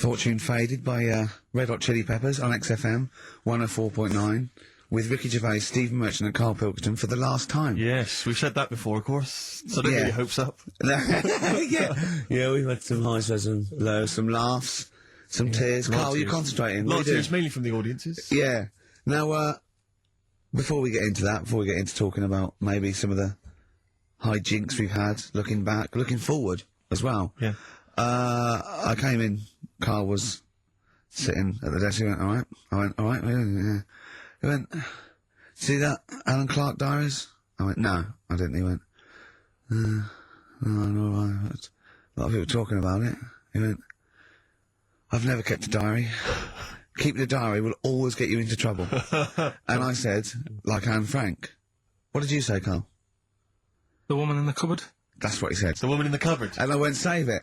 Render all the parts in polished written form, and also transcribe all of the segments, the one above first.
Fortune Faded by Red Hot Chili Peppers on XFM 104.9 with Ricky Gervais, Stephen Merchant and Karl Pilkington for the last time. Yes, we've said that before, of course, so don't get your hopes up. Yeah, we've had some highs, some lows, some laughs, some tears. Karl, you're concentrating. A lot of tears, mainly from the audiences. Yeah. Now, before we get into that, before we get into talking about maybe some of the hijinks we've had, looking back, looking forward as well. Yeah. I came in, Karl was sitting at the desk, he went, alright? I went, alright, yeah. He went, see that Alan Clark diaries? I went, no, I didn't. He went, no, alright. A lot of people talking about it. He went, I've never kept a diary. Keeping a diary will always get you into trouble. And I said, like Anne Frank. What did you say, Karl? The woman in the cupboard? That's what he said. The woman in the cupboard. And I went, save it.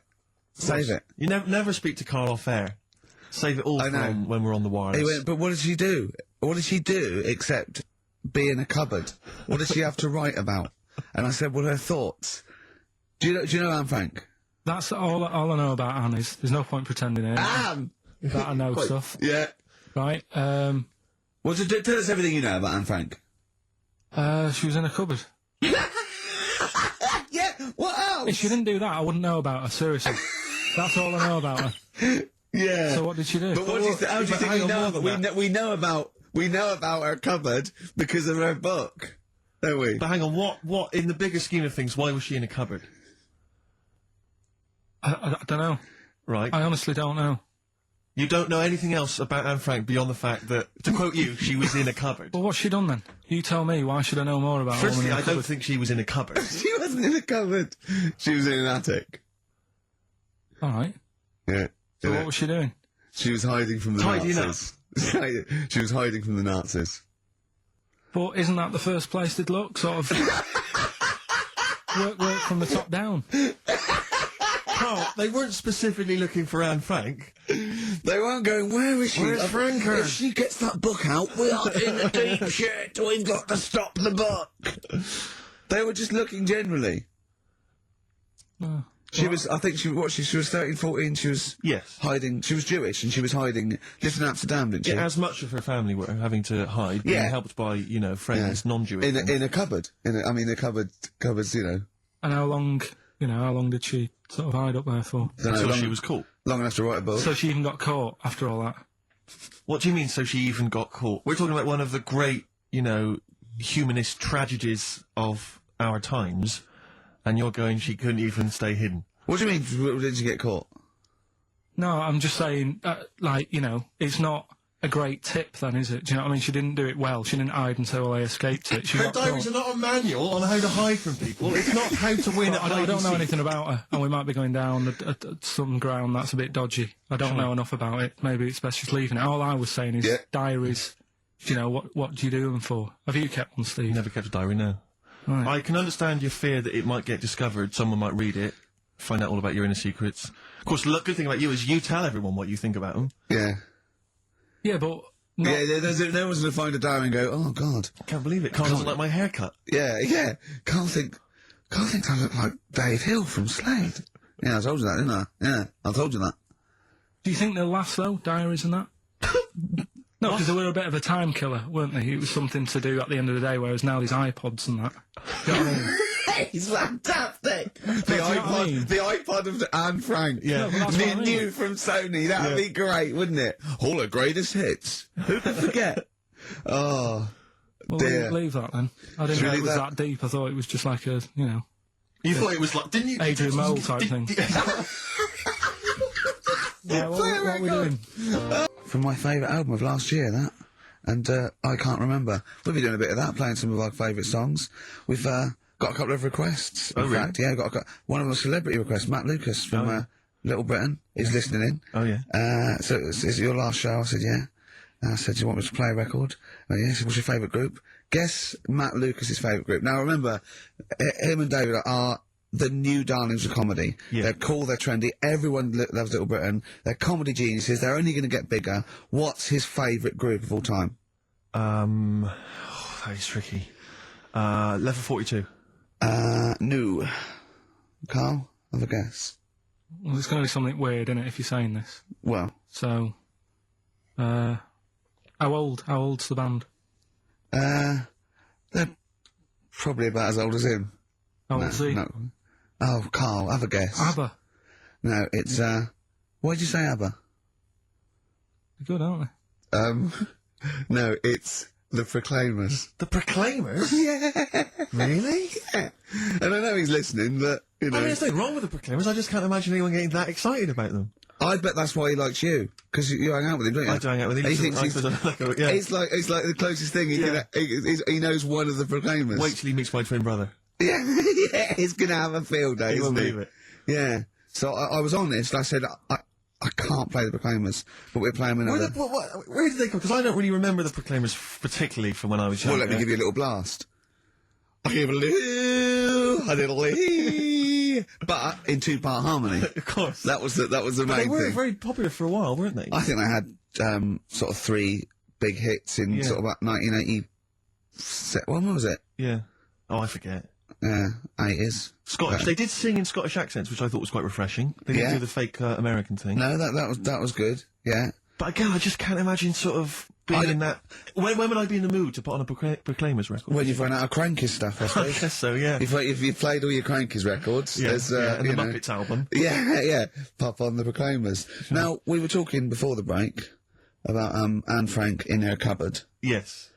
Save it. You never speak to Karl off air. Save it all from when we're on the wireless. He went, but what did she do? What did she do except be in a cupboard? What did she have to write about? And I said, well, her thoughts. Do you know Anne Frank? That's all I know about Anne is, there's no point pretending it. Anne! That I know stuff. Yeah. Right, well, tell us everything you know about Anne Frank. she was in a cupboard. Yeah, what else? If she didn't do that, I wouldn't know about her, seriously. That's all I know about her. Yeah. So what did she do? But how do you think we know? We know about her cupboard because of her book, don't we? But hang on, what in the bigger scheme of things, why was she in a cupboard? I don't know. Right. I honestly don't know. You don't know anything else about Anne Frank beyond the fact that, to quote you, she was in a cupboard. Well, what's she done then? You tell me, why should I know more about her? Firstly, I don't think she was in a cupboard. She wasn't in a cupboard. She was in an attic. Alright. Yeah. So what was she doing? She was hiding from the Nazis. She was hiding from the Nazis. But isn't that the first place they'd look? Sort of work from the top down. Carl, they weren't specifically looking for Anne Frank. They weren't going, where is she? Where's Franker? If she gets that book out, we are in a deep shit. We've got to stop the book. They were just looking generally. She was, I think she was 13, 14, she was hiding, she was Jewish and she was hiding, lived in Amsterdam, didn't she? Yeah, as much of her family were having to hide, being helped by, you know, friends, non-Jewish. In a cupboard. The cupboards, you know. And how long did she sort of hide up there for? Until she was caught. Long enough to write a book. So she even got caught after all that? What do you mean, so she even got caught? We're talking about one of the great, you know, humanist tragedies of our times, and you're going, she couldn't even stay hidden. What do you mean, did she get caught? No, I'm just saying, like, you know, it's not a great tip then, is it? Do you know what I mean? She didn't do it well. She didn't hide until they escaped it. Her diaries are not a manual on how to hide from people. It's not how to win at hide and seek. I don't know anything about her, and we might be going down some ground that's a bit dodgy. I don't know enough about it. Maybe it's best just leaving it. All I was saying is diaries, you know, what do you do them for? Have you kept one, Steve? Never kept a diary, no. Right. I can understand your fear that it might get discovered, someone might read it, find out all about your inner secrets. Of course, the good thing about you is you tell everyone what you think about them. Yeah. Yeah, but... there wasn't to find a diary and go, oh, God. I can't believe it. Carl doesn't like my haircut. Yeah. Carl thinks I look like Dave Hill from Slade. Yeah, I told you that, didn't I? Yeah, I told you that. Do you think they'll last, though, diaries and that? No, because they were a bit of a time killer, weren't they? It was something to do at the end of the day, whereas now there's iPods and that. Do you know what I mean? It's fantastic! The iPod of Anne Frank. Yeah. No, new from Sony. That would be great, wouldn't it? All her greatest hits. Who could forget? Oh, well, dear. Leave that then. I didn't know it was that deep. I thought it was just like a, you know... You thought it was like, didn't you? Adrian Mole type thing. Yeah, what are we doing? From my favourite album of last year, that. And, I can't remember. We'll be doing a bit of that, playing some of our favourite songs. We've, got a couple of requests. In fact, yeah, got one of the celebrity requests, Matt Lucas from, Little Britain, is listening in. Oh, yeah. So, is it your last show? I said, yeah. I said, do you want me to play a record? Yes, what's your favourite group? Guess Matt Lucas's favourite group. Now, remember, him and David are the new darlings of comedy. Yeah. They're cool, they're trendy, everyone loves Little Britain. They're comedy geniuses, they're only going to get bigger. What's his favourite group of all time? That is tricky. Level 42. No. Carl, have a guess. Well, it's going to be something weird, isn't it, if you're saying this? Well, So, how old's the band? they're probably about as old as him. How old's he? No. Oh, Carl, have a guess. ABBA. No, it's, why did you say ABBA? They're good, aren't they? No, it's the Proclaimers. The Proclaimers? Yeah. Really? Yeah. And I know he's listening, but, you know. I mean, there's nothing wrong with the Proclaimers. I just can't imagine anyone getting that excited about them. I bet that's why he likes you, because you hang out with him, don't you? I do hang out with him. He thinks he's... yeah. It's like the closest thing he knows one of the Proclaimers. Wait till he meets my twin brother. Yeah, yeah, he's gonna have a field day, He isn't won't he? believe it. Yeah. So I was honest. I said I can't play the Proclaimers, but we're playing another. Where did they come? Because I don't really remember the Proclaimers particularly from when I was young. Well, let me give you a little blast. I give a little, but in 2-part harmony. Of course. That was the But main they were thing. very popular for a while, weren't they? I think they had sort of 3 big hits in sort of about 1980. When was it? Yeah. Oh, I forget. 80s. Scottish. They did sing in Scottish accents, which I thought was quite refreshing. They didn't Yeah. do the fake American thing. No, that was good. Yeah. But again, I just can't imagine sort of being in that. When would I be in the mood to put on a Proclaimers record? When you've run out of Crankies stuff, I I suppose. guess so, yeah. If you've played all your Crankies records, Yeah, there's and the you know, Muppets album. Yeah, pop on the Proclaimers. Now, we were talking before the break about Anne Frank in her cupboard. Yes.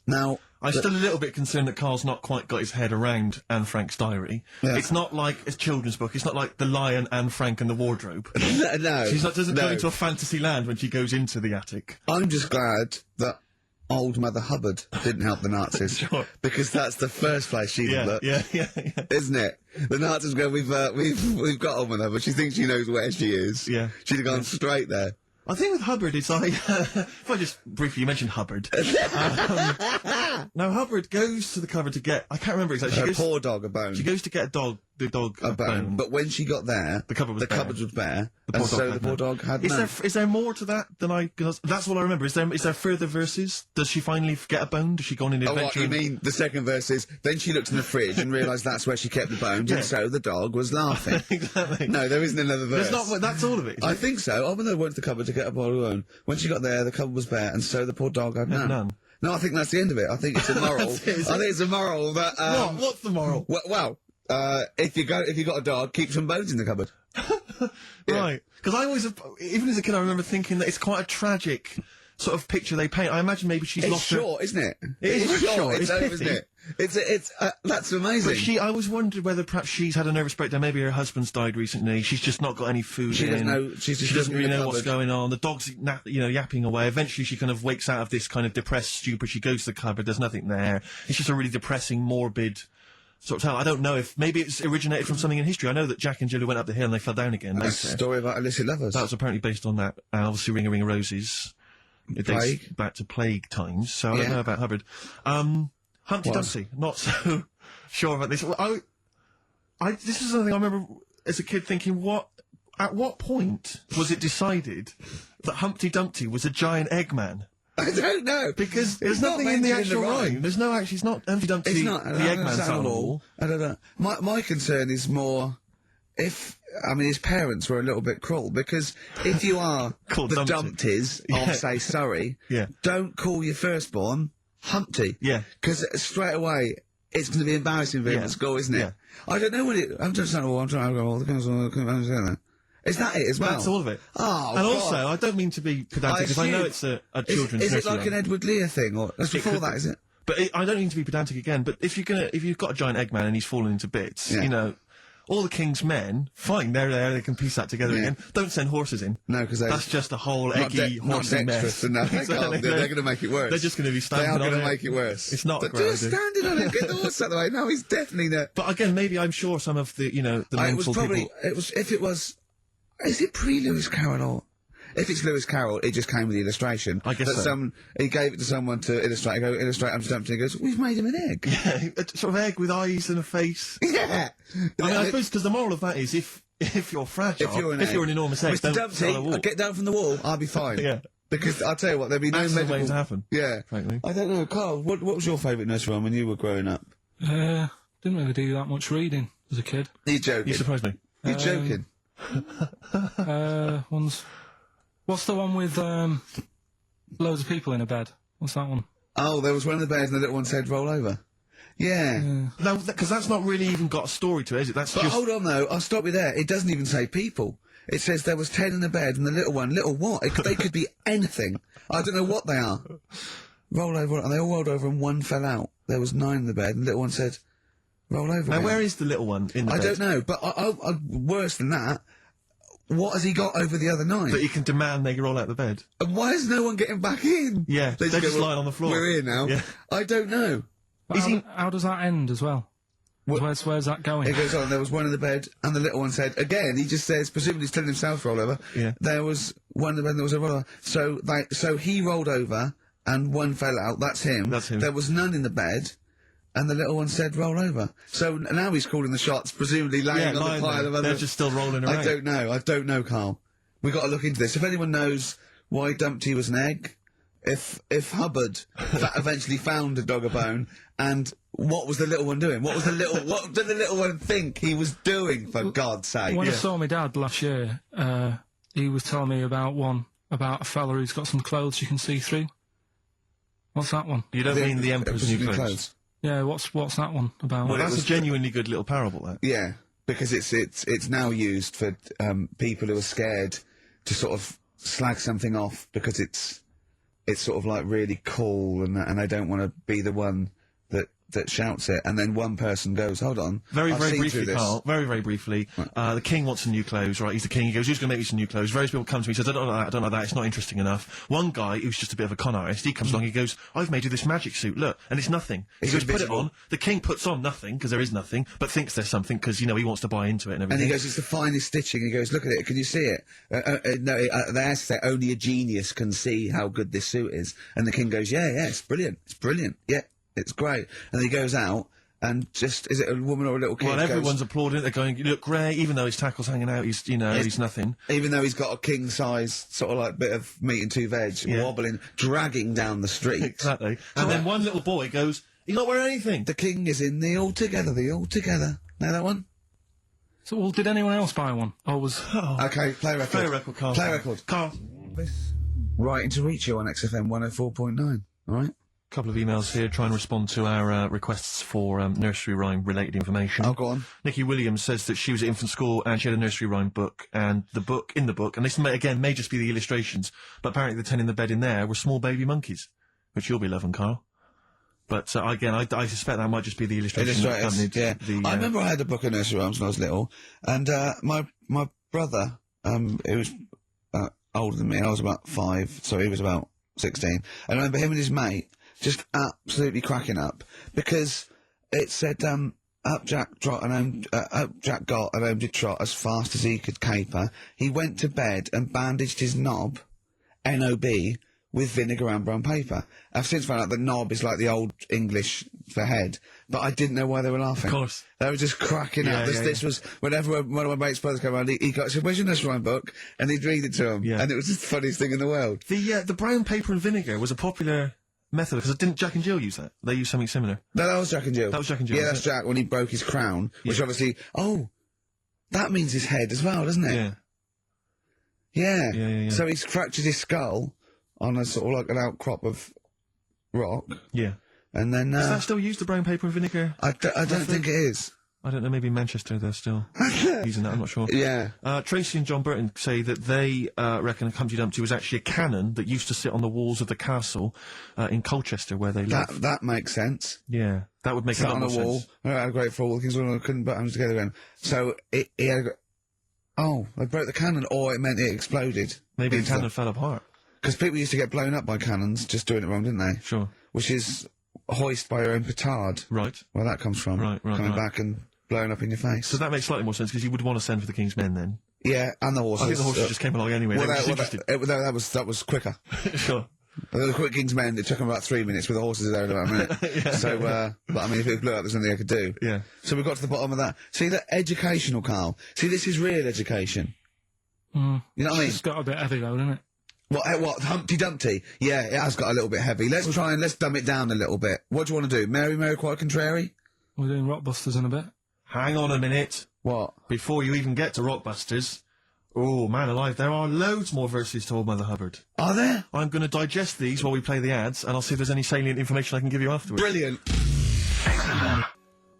Now, I'm still a little bit concerned that Carl's not quite got his head around Anne Frank's diary. Yeah. It's not like a children's book. It's not like The Lion, Anne Frank and the Wardrobe. no, She doesn't no. go into a fantasy land when she goes into the attic. I'm just glad that old Mother Hubbard didn't help the Nazis. Sure. Because that's the first place she'd look. Yeah. Isn't it? The Nazis go, we've got on with her, but she thinks she knows where she is. Yeah. She'd have gone straight there. I think with Hubbard, it's like, if I just briefly, you mentioned Hubbard. Now, Hubbard goes to the cupboard to get, I can't remember exactly. Her poor dog a bone. She goes to get the dog a bone. But when she got there, The cupboard was bare. cupboard was bare, The poor and dog so had the poor none. dog had none. Is there more to that than cause that's all I remember. Is there further verses? Does she finally get a bone? Does she go on an Oh, what, adventure? you mean the second verse is, then she looked in the fridge and realised that's where she kept the bones, and so the dog was laughing. Exactly. No, there isn't another verse. There's not. That's all of it. I think so. Oh, when they went to the cupboard to get a bottle of bone, when she got there, the cupboard was bare, and so the poor dog had none. none. No, I think that's the end of it. I think it's a moral. I think it's a moral that. What's the moral? If you got a dog, keep some bones in the cupboard. Right. Because I always, even as a kid, I remember thinking that it's quite a tragic sort of picture they paint. I imagine maybe she's It's lost short, isn't it? It is short. It's It's over, pithy. isn't it? It's that's amazing. But I always wondered whether perhaps she's had a nervous breakdown. Maybe her husband's died recently. She's just not got any food She in. doesn't know. She Doesn't really know what's cupboard. going on. The dog's, yapping away. Eventually, she kind of wakes out of this kind of depressed stupor. She goes to the cupboard. There's nothing there. It's just a really depressing, morbid sort of tale. I don't know if maybe it's originated from something in history. I know that Jack and Jill went up the hill and they fell down again. That's a Later. story about illicit lovers. That was apparently based on that. And obviously, Ring a Roses. It dates Plague. back to plague times. So I don't Yeah. know about Hubbard. Humpty Was. Dumpty. Not so sure about this. Well, this is something I remember as a kid thinking, at what point was it decided that Humpty Dumpty was a giant Eggman? I don't know Because there's It's not nothing in the mentioned actual rhyme. There's no actually, it's not Humpty Dumpty, It's not. the I don't Eggman's understand at animal. I don't know. My concern is more his parents were a little bit cruel, because if you are Called the Dumpty. Dumpties Yeah. of, say, Surrey, Yeah. don't call your firstborn Humpty. Yeah. Because straight away, it's going to be embarrassing for him Yeah. at school, isn't it? Yeah. I don't know what it... I'm just saying, I'm trying to go all the girls on the... Is that it as well? That's all of it. Oh, And God. also, I don't mean to be pedantic, because I know assume- it's a children's Is it nursery like rhyme. an Edward Lear thing, or... That's before could that, be. is it? But I don't mean to be pedantic again, but if you've got a giant Eggman and he's fallen into bits, Yeah. all the king's men, fine, they're there, they can piece that together Yeah. again. Don't send horses in. No, because That's just a whole eggy, not horsey mess. dexterous enough. They Exactly. can't. They're going to make it worse. They're just going to be They standing are on going to it. make it worse. It's not a great Just idea. standing on it. Get the horse out of the way. No, he's definitely not. But again, maybe I'm sure some of the, the It mental was probably. people... It was. If it was. Is it pre-Lewis Carroll or? If it's Lewis Carroll, it just came with the illustration. I guess that so. He gave it to someone to illustrate. Go illustrate Humpty Dumpty. He goes, "We've made him an egg." Yeah, a sort of egg with eyes and a face. Yeah. I mean, I suppose because the moral of that is if you're fragile, if you're an enormous egg, Mr. don't Dumpty, sit on a wall. I'll get down from the wall. I'll be fine. Yeah. Because I'll tell you what, there'll be no That's medical. the way to happen. Yeah. Frankly. I don't know, Carl. What was your favourite nursery rhyme when you were growing up? Didn't really do that much reading as a kid. Are you joking? You surprised me. You're joking. What's the one with loads of people in a bed? What's that one? Oh, there was one of the beds and the little one said roll over. Yeah. No, because that's not really even got a story to it, is it? That's But just... hold on though, I'll stop you there. It doesn't even say people. It says there was 10 in the bed and the little one. Little what? They could be anything. I don't know what they are. Roll over, and they all rolled over and one fell out. There was 9 in the bed and the little one said roll over. Now, where is the little one in the bed? I don't know, but worse than that, what has he got over the other 9? That you can demand they roll out the bed. And why is no one getting back in? Yeah, they're just go, lying on the floor. We're here now. Yeah. I don't know. How does that end as well? Where's that going? It goes on, there was one in the bed, and the little one said, again, he just says, presumably he's telling himself to roll over. Yeah. There was one in the bed, and there was a roller. So he rolled over, and one fell out, that's him. That's him. There was none in the bed, and the little one said, roll over. So now he's calling the shots, presumably laying on the pile of other... They're just still rolling around. I don't know, Carl. We've got to look into this. If anyone knows why Dumpty was an egg, if Hubbard eventually found a dog a bone, and what was the little one doing? What did the little one think he was doing, for God's sake? When I saw my dad last year, he was telling me about a fella who's got some clothes you can see through. What's that one? You don't mean the Emperor's New Clothes? Yeah, what's that one about? Well, that's a genuinely good little parable, that. Yeah, because it's now used for people who are scared to sort of slag something off because it's sort of like really cool and they don't want to be the one that shouts it, and then one person goes, hold on. Very I've briefly, seen through Carl, very briefly, the king wants some new clothes, right? He's the king, he goes, who's going to make me some new clothes? Various people come to me, he says, I don't know that, it's not interesting enough. One guy, who's just a bit of a con artist, he comes along, he goes, I've made you this magic suit, look, and it's nothing. He goes, put it on. The king puts on nothing, because there is nothing, but thinks there's something, because, he wants to buy into it and everything. And he goes, it's the finest stitching. He goes, look at it, can you see it? No, they ask that only a genius can see how good this suit is. And the king goes, yeah, it's brilliant, yeah, it's great. And he goes out, and just, is it a woman or a little kid? Well, everyone's applauding it, they're going, you look great, even though his tackle's hanging out, he's nothing. Even though he's got a king-size, sort of like, bit of meat and 2 veg, wobbling, dragging down the street. Exactly. And then one little boy goes, he's not wearing anything. The king is in the Altogether. Know that one? So, well, did anyone else buy one? Or was... Okay, play record. Play a record, Carl. Play record. Carl. Writing to reach you on XFM 104.9, alright? Couple of emails here, try and respond to our requests for nursery rhyme related information. Oh, go on. Nikki Williams says that she was at infant school and she had a nursery rhyme book, and in the book, and this may just be the illustrations, but apparently the 10 in the bed in there were small baby monkeys, which you'll be loving, Carl. But again, I suspect that might just be the illustration that accompanied I remember I had a book of nursery rhymes when I was little, and my brother, who was older than me, I was about 5, so he was about 16, I remember him and his mate just absolutely cracking up, because it said, up Jack got and home did trot as fast as he could caper. He went to bed and bandaged his knob, N-O-B, with vinegar and brown paper. I've since found out that knob is like the old English for head, but I didn't know why they were laughing. Of course. They were just cracking up. This was, whenever one of my mate's brothers came around, he said, where's your nursery rhyme book? And he'd read it to him. Yeah. And it was just the funniest thing in the world. The brown paper and vinegar was a popular method, because didn't Jack and Jill use that? They used something similar. No, that was Jack and Jill. That was Jack and Jill. Yeah, that's Jack when he broke his crown, which obviously, that means his head as well, doesn't it? Yeah. Yeah. So he's fractured his skull on a sort of like an outcrop of rock. Yeah. And then, Is that still used, the brown paper and vinegar? I don't think it is. I don't know, maybe in Manchester they're still using that, I'm not sure. Yeah. Tracy and John Burton say that they reckon Humpty Dumpty was actually a cannon that used to sit on the walls of the castle in Colchester, where they live. That makes sense. Yeah, that would make a lot on more a wall. sense. I had a great fall. The kings couldn't put hands together again. So they broke the cannon, or it meant it exploded. Maybe the cannon fell apart. Because people used to get blown up by cannons just doing it wrong, didn't they? Sure. Which is hoist by your own petard. Right. Where that comes from. Right. Coming back and blowing up in your face. So that makes slightly more sense, because you would want to send for the King's Men then. Yeah, and the horses. I think the horses just came along anyway. That was quicker. Sure. The quick King's Men, it took them about 3 minutes, with the horses there in about a minute. Yeah. So, but I mean, if it blew up, there's nothing I could do. Yeah. So we got to the bottom of that. See, that educational, Carl. See, this is real education. You know what I mean? It's got a bit heavy though, doesn't it? What, Humpty Dumpty? Yeah, it has got a little bit heavy. Let's dumb it down a little bit. What do you want to do? Mary, quite contrary? We're doing Rockbusters in a bit. Hang on a minute. What? Before you even get to Rockbusters, Oh, man alive, there are loads more verses to Old Mother Hubbard. Are there? I'm going to digest these while we play the ads, and I'll see if there's any salient information I can give you afterwards. Brilliant.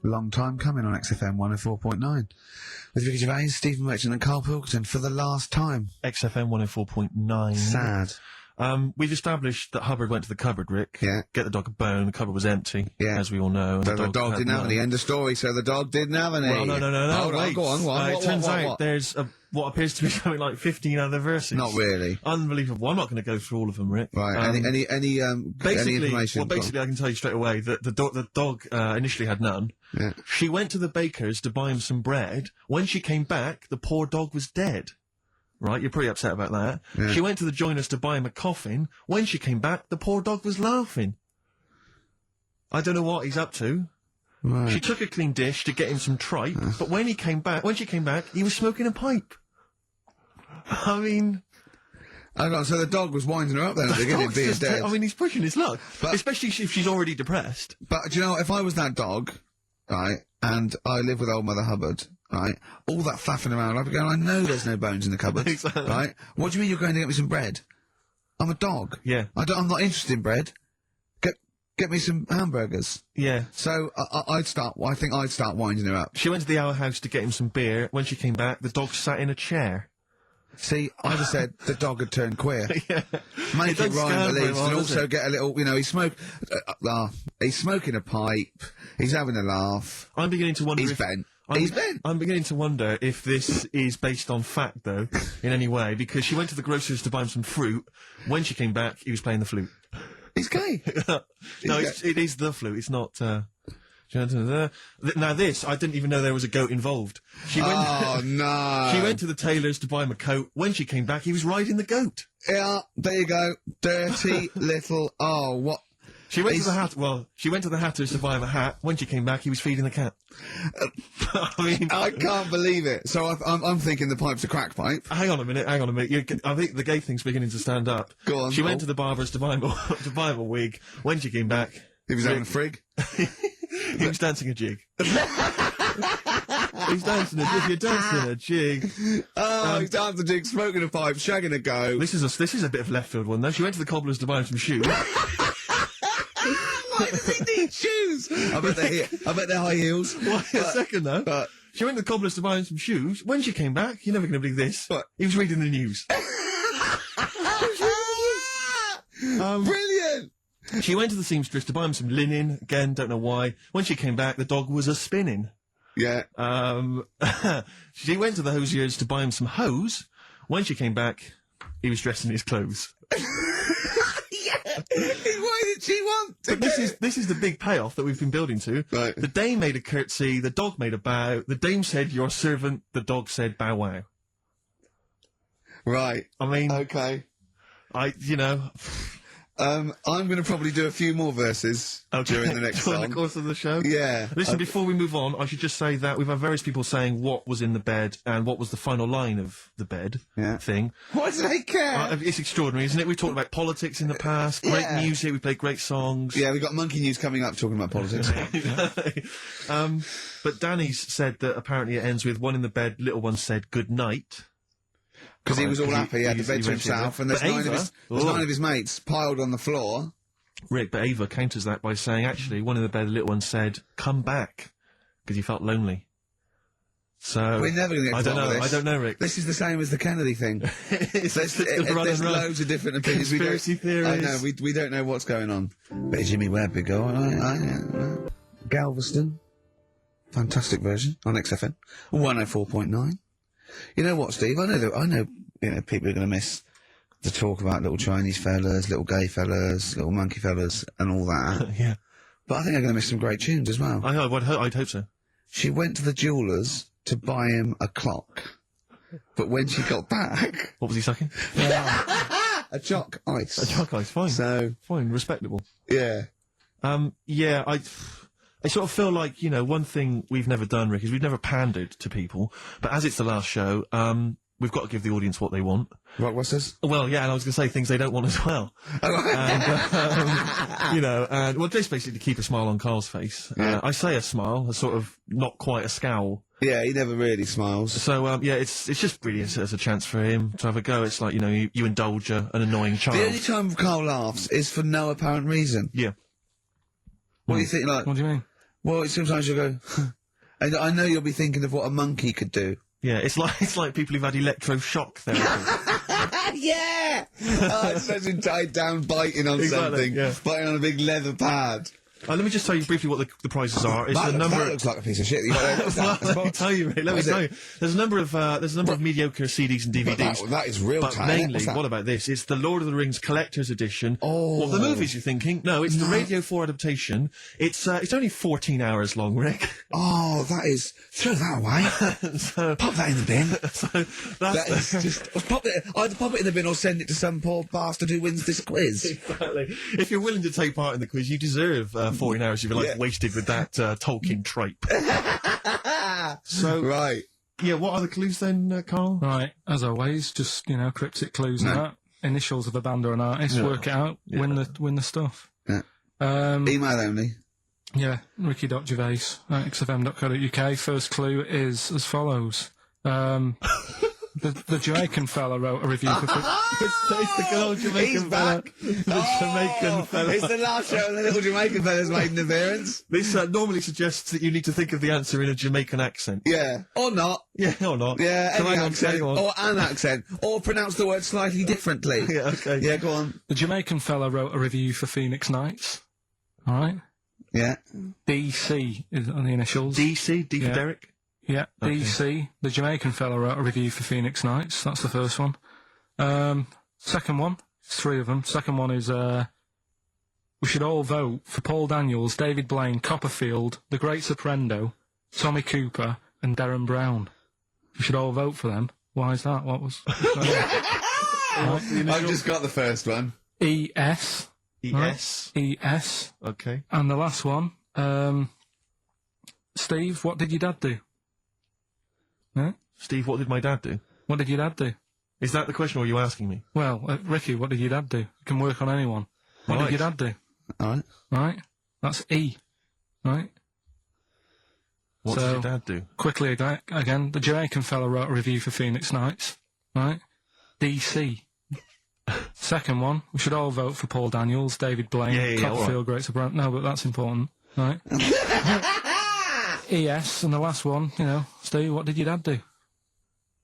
Long time coming on XFM 104.9. With Ricky Gervais, Stephen Merchant and Karl Pilkington for the last time. XFM 104.9. Sad. We've established that Hubbard went to the cupboard, Rick. Yeah. Get the dog a bone. The cupboard was empty, as we all know. And So the dog didn't have any. End of story. So the dog didn't have any. Well, no. Hold on, Wait. go on. It turns out there's what appears to be something like 15 other verses. Not really. Unbelievable. I'm not going to go through all of them, Rick. Right. Any information? Well, basically, I can tell you straight away that the dog initially had none. Yeah. She went to the baker's to buy him some bread. When she came back, the poor dog was dead. Right, you're pretty upset about that. Yeah. She went to the joiner's to buy him a coffin. When she came back, the poor dog was laughing. I don't know what he's up to. Right. She took a clean dish to get him some tripe, but when she came back, he was smoking a pipe. I mean... Hang on, so the dog was winding her up then at the beginning, being dead. I mean, he's pushing his luck. But- especially if she's already depressed. But do you know, if I was that dog, right, and I live with Old Mother Hubbard, right, all that faffing around, I'd be going, I know there's no bones in the cupboard, Exactly. right? What do you mean you're going to get me some bread? I'm a dog. Yeah. I'm not interested in bread. Get me some hamburgers. Yeah. So I think I'd start winding her up. She went to the Our House to get him some beer. When she came back, the dog sat in a chair. See, I'd have said the dog had turned queer. Yeah. Make it rhyme at least, and does also it? get a little, he's smoking a pipe, he's having a laugh, I'm beginning to wonder he's if... bent. He's bent. I'm beginning to wonder if this is based on fact, though, in any way, because she went to the grocer's to buy him some fruit. When she came back, he was playing the flute. He's gay. No, it is the flute. It's not. Now this, I didn't even know there was a goat involved. She went. Oh no! She went to the tailor's to buy him a coat. When she came back, he was riding the goat. Yeah, there you go. Dirty little. Oh, what? She went to the hat. Well, she went to the hatter's to buy him a hat. When she came back, he was feeding the cat. I mean, I can't believe it. So I'm thinking the pipe's a crack pipe. Hang on a minute. I think the gay thing's beginning to stand up. Go on. She went to the barber's to buy him a wig. When she came back, He was having a frig. he was dancing a jig. He's dancing a jig. You're dancing a jig. Oh, he's dancing a jig, smoking a pipe, shagging a goat. This is a bit of left field one though. She went to the cobbler's to buy him some shoes. Why does he need shoes? I bet they're high heels. Wait a second though. But She went to the cobbler's to buy him some shoes. When she came back, you're never going to believe this. What? He was reading the news. Brilliant. She went to the seamstress to buy him some linen. Again, don't know why. When she came back, the dog was a-spinning. Yeah. She went to the hosier's to buy him some hose. When she came back, he was dressed in his clothes. Why did she want to But this is the big payoff that we've been building to. Right. The dame made a curtsy, the dog made a bow, the dame said, "Your servant," the dog said, "Bow wow." Right. I mean, Okay. I'm going to probably do a few more verses during the next during song. the course of the show. Yeah. Listen, before we move on, I should just say that we've had various people saying what was in the bed and what was the final line of the bed thing. Why do they care? It's extraordinary, isn't it? We've talked about politics in the past, great Yeah. music, we played great songs. Yeah, we've got Monkey News coming up talking about politics. But Danny's said that apparently it ends with one in the bed, little one said good night. Because he was all happy, he had the bed to went in himself, there. and there's But nine Ava- of his mates piled on the floor. Rick, but Ava counters that by saying, actually, one in the bed, the little one said, come back, because he felt lonely. So We're never going to get to the bottom of this. I don't know, Rick. This is the same as the Kennedy thing. There's run. loads of different opinions. Conspiracy theories. I know, we don't know what's going on. Bit of Jimmy Webb, big go. Galveston. Fantastic version on XFM. 104.9. You know what, Steve? I know people are going to miss the talk about little Chinese fellas, little gay fellas, little monkey fellas, and all that. Yeah. But I think they're going to miss some great tunes as well. I'd hope so. She went to the jeweller's to buy him a clock. But when she got back... What was he sucking? a chalk ice. A chalk ice, fine. So... Fine, respectable. Yeah. I sort of feel like, one thing we've never done, Rick, is we've never pandered to people. But as it's the last show, we've got to give the audience what they want. Rockbusters? Well, yeah, and I was going to say things they don't want as well. And just basically to keep a smile on Carl's face. Yeah. I say a smile, a sort of not quite a scowl. Yeah, he never really smiles. So, yeah, it's just brilliant as a chance for him to have a go. It's like, you know, you indulge an annoying child. The only time Carl laughs is for no apparent reason. Yeah. What do you think, like... What do you mean? Well, sometimes you go... and I know you'll be thinking of what a monkey could do. Yeah, it's like people who've had electroshock therapy. Yeah! Oh, it's such tied down biting on something. Yeah. Biting on a big leather pad. Let me just tell you briefly what the prizes are. It's that, the number. That looks like a piece of shit. Let me tell you, mate. Let me tell you. There's a number of mediocre CDs and DVDs. That is real But time. mainly, what about this? It's the Lord of the Rings Collector's Edition. Oh. What, the movies you're thinking? No, it's the Radio 4 adaptation. It's only 14 hours long, Rick. Oh, that is... Throw that away. So, pop that in the bin. That is just... Either pop it in the bin or send it to some poor bastard who wins this quiz. Exactly. If you're willing to take part in the quiz, you deserve 14 hours of your life wasted with that Tolkien tripe. So, right. Yeah, what are the clues then, Carl? Right, as always, just, cryptic clues and that. Initials of a band or an artist, work it out, win the stuff. Yeah. Email only. Yeah, ricky.gervais at xfm.co.uk. First clue is as follows. The Jamaican fella wrote a review for... It's the good old Jamaican fella. Jamaican fella. It's the last show the little Jamaican fella's made an appearance. This normally suggests that you need to think of the answer in a Jamaican accent. Yeah. Or not. Yeah, or not. Yeah, any accent. Anyone. Or an accent. Or pronounce the word slightly differently. Yeah, okay. Yeah, go on. The Jamaican fella wrote a review for Phoenix Nights. All right? Yeah. DC is on the initials. DC? D for Derek? Yeah, okay. DC. The Jamaican fella wrote a review for Phoenix Nights. That's the first one. Second one, it's three of them. Second one is, we should all vote for Paul Daniels, David Blaine, Copperfield, The Great Soprendo, Tommy Cooper, and Darren Brown. We should all vote for them. Why is that? What was... I've just got the first one. ES. ES? Right? ES. Okay. And the last one, Steve, what did your dad do? Huh? Steve, what did my dad do? What did your dad do? Is that the question, or are you asking me? Well, Ricky, what did your dad do? It can work on anyone. What did your dad do? All right. Right? That's E. Right? What did your dad do? Quickly again, the Jamaican fella wrote a review for Phoenix Nights. Right? DC. Second one, we should all vote for Paul Daniels, David Blaine, Copperfield, Great Soprano. No, but that's important. Right? ES, and the last one, Steve, what did your dad do?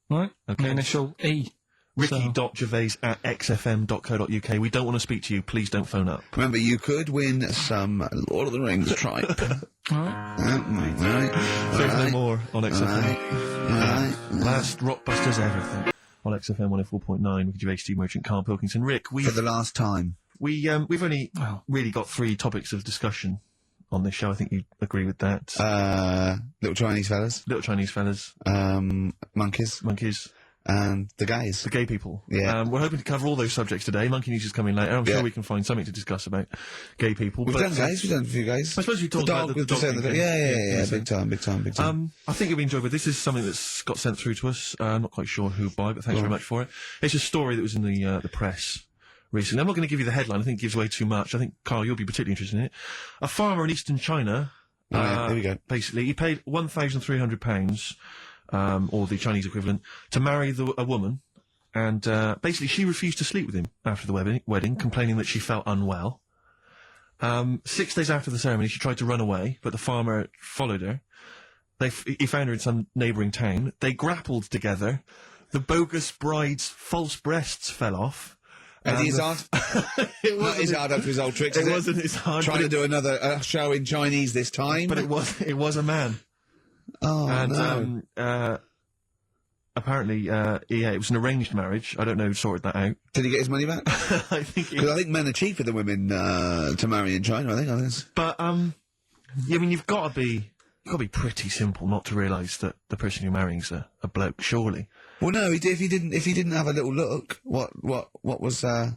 Right? Okay. The initial E. Ricky.gervais at xfm.co.uk. We don't want to speak to you. Please don't phone up. Remember, you could win some Lord of the Rings tripe. There's no more on XFM. Last Rockbusters everything. On XFM 104.9 with Gervais, Steve Merchant, Karl Pilkington. Rick, for the last time. We've only really got 3 topics of discussion on this show. I think you agree with that. Little Chinese fellas. Little Chinese fellas. Monkeys. Monkeys. And the gays. The gay people. Yeah. We're hoping to cover all those subjects today. Monkey News is coming later. I'm sure we can find something to discuss about gay people. We've done gays. We've done a few gays. I suppose we talked about the dog thing. Yeah. Big time. I think you'll be enjoyable. This is something that's got sent through to us. I'm not quite sure who by, but thanks very much for it. It's a story that was in the press recently. I'm not going to give you the headline. I think it gives away too much. I think, Carl, you'll be particularly interested in it. A farmer in eastern China, here we go. Basically, he paid £1,300, or the Chinese equivalent, to marry a woman. And basically, she refused to sleep with him after the wedding, complaining that she felt unwell. 6 days after the ceremony, she tried to run away, but the farmer followed her. He found her in some neighbouring town. They grappled together. The bogus bride's false breasts fell off. And he's hard. It wasn't his hard up to his old tricks. It wasn't his hard. Trying to do another show in Chinese this time. But it was a man. Oh, and, no. Apparently, it was an arranged marriage. I don't know who sorted that out. Did he get his money back? I think because I think men are cheaper than women to marry in China. I think. But you've got to be pretty simple not to realise that the person you're marrying's a bloke. Surely. Well, no. If he didn't have a little look, what was in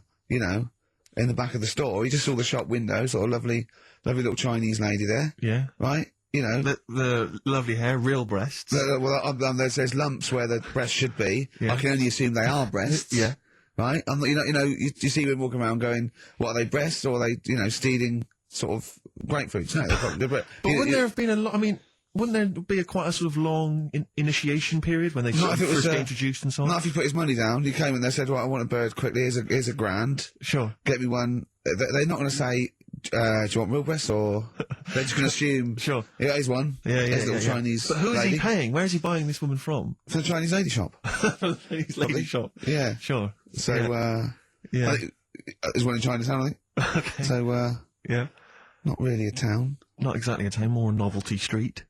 the back of the store? He just saw the shop window, sort of lovely little Chinese lady there. Yeah. Right. The lovely hair, real breasts. There's lumps where the breasts should be. Yeah. I can only assume they are breasts. Yeah. Right? You see women walking around going, what are they, breasts, or are they, stealing sort of grapefruits? No, they're but wouldn't there have been a lot, wouldn't there be quite a sort of long initiation period when they Not if it was, first get introduced and so on? Not if he put his money down. He came in there, said, "Right, I want a bird quickly. Here's a grand. Sure. Get me one." They're not going to say, "Do you want real breasts?" Or they're just going to assume, Sure. Yeah, here's one. Yeah, Here's a little Chinese. But who is lady. he paying? Where is he buying this woman from? From the Chinese lady shop. From the Chinese lady shop. Yeah. Sure. So, Yeah. there's one in Chinatown, I think. Okay. So, Yeah. not really a town. Not exactly a town, more a novelty street.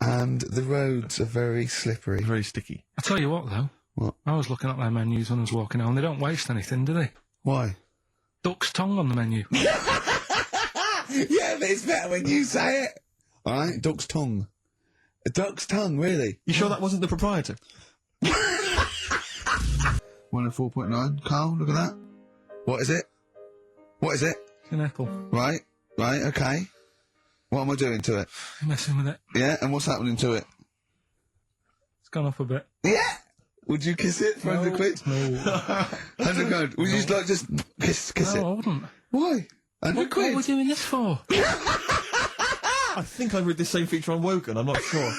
And the roads are very slippery. Very sticky. I tell you what, though. What? I was looking at their menus when I was walking home. They don't waste anything, do they? Why? Duck's tongue on the menu. Yeah, but it's better when you say it. All right, duck's tongue. A duck's tongue, really? You sure that wasn't the proprietor? 104.9. Carl, look at that. What is it? What is it? It's an apple. Right, okay. What am I doing to it? You're messing with it. Yeah, and what's happening to it? It's gone up a bit. Yeah! Would you kiss it for 100 quid? No. 100 quid. Would you just kiss No, it? I wouldn't. Why? 100 What quid? are we doing this for? I think I read this same feature on Wogan, I'm not sure.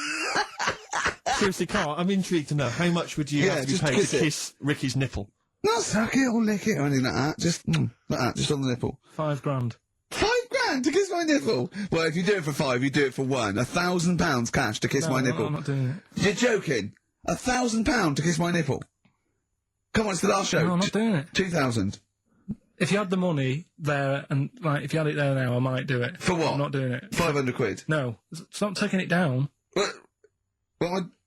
Seriously, Carl, I'm intrigued to know, how much would you Yeah, have to be just paid kiss to it. kiss Ricky's nipple? Not suck it or lick it or anything like that. Just, like that, just on the nipple. £5,000. £5,000 to kiss my nipple? Well, if you do it for 5, you do it for 1. £1,000 cash to kiss my nipple. I'm not doing it. You're joking? £1,000 to kiss my nipple? Come on, it's the last show. No, I'm not doing it. 2,000. If you had the money there, and like, if you had it there now, I might do it. For what? I'm not doing it. 500 quid. No, stop taking it down.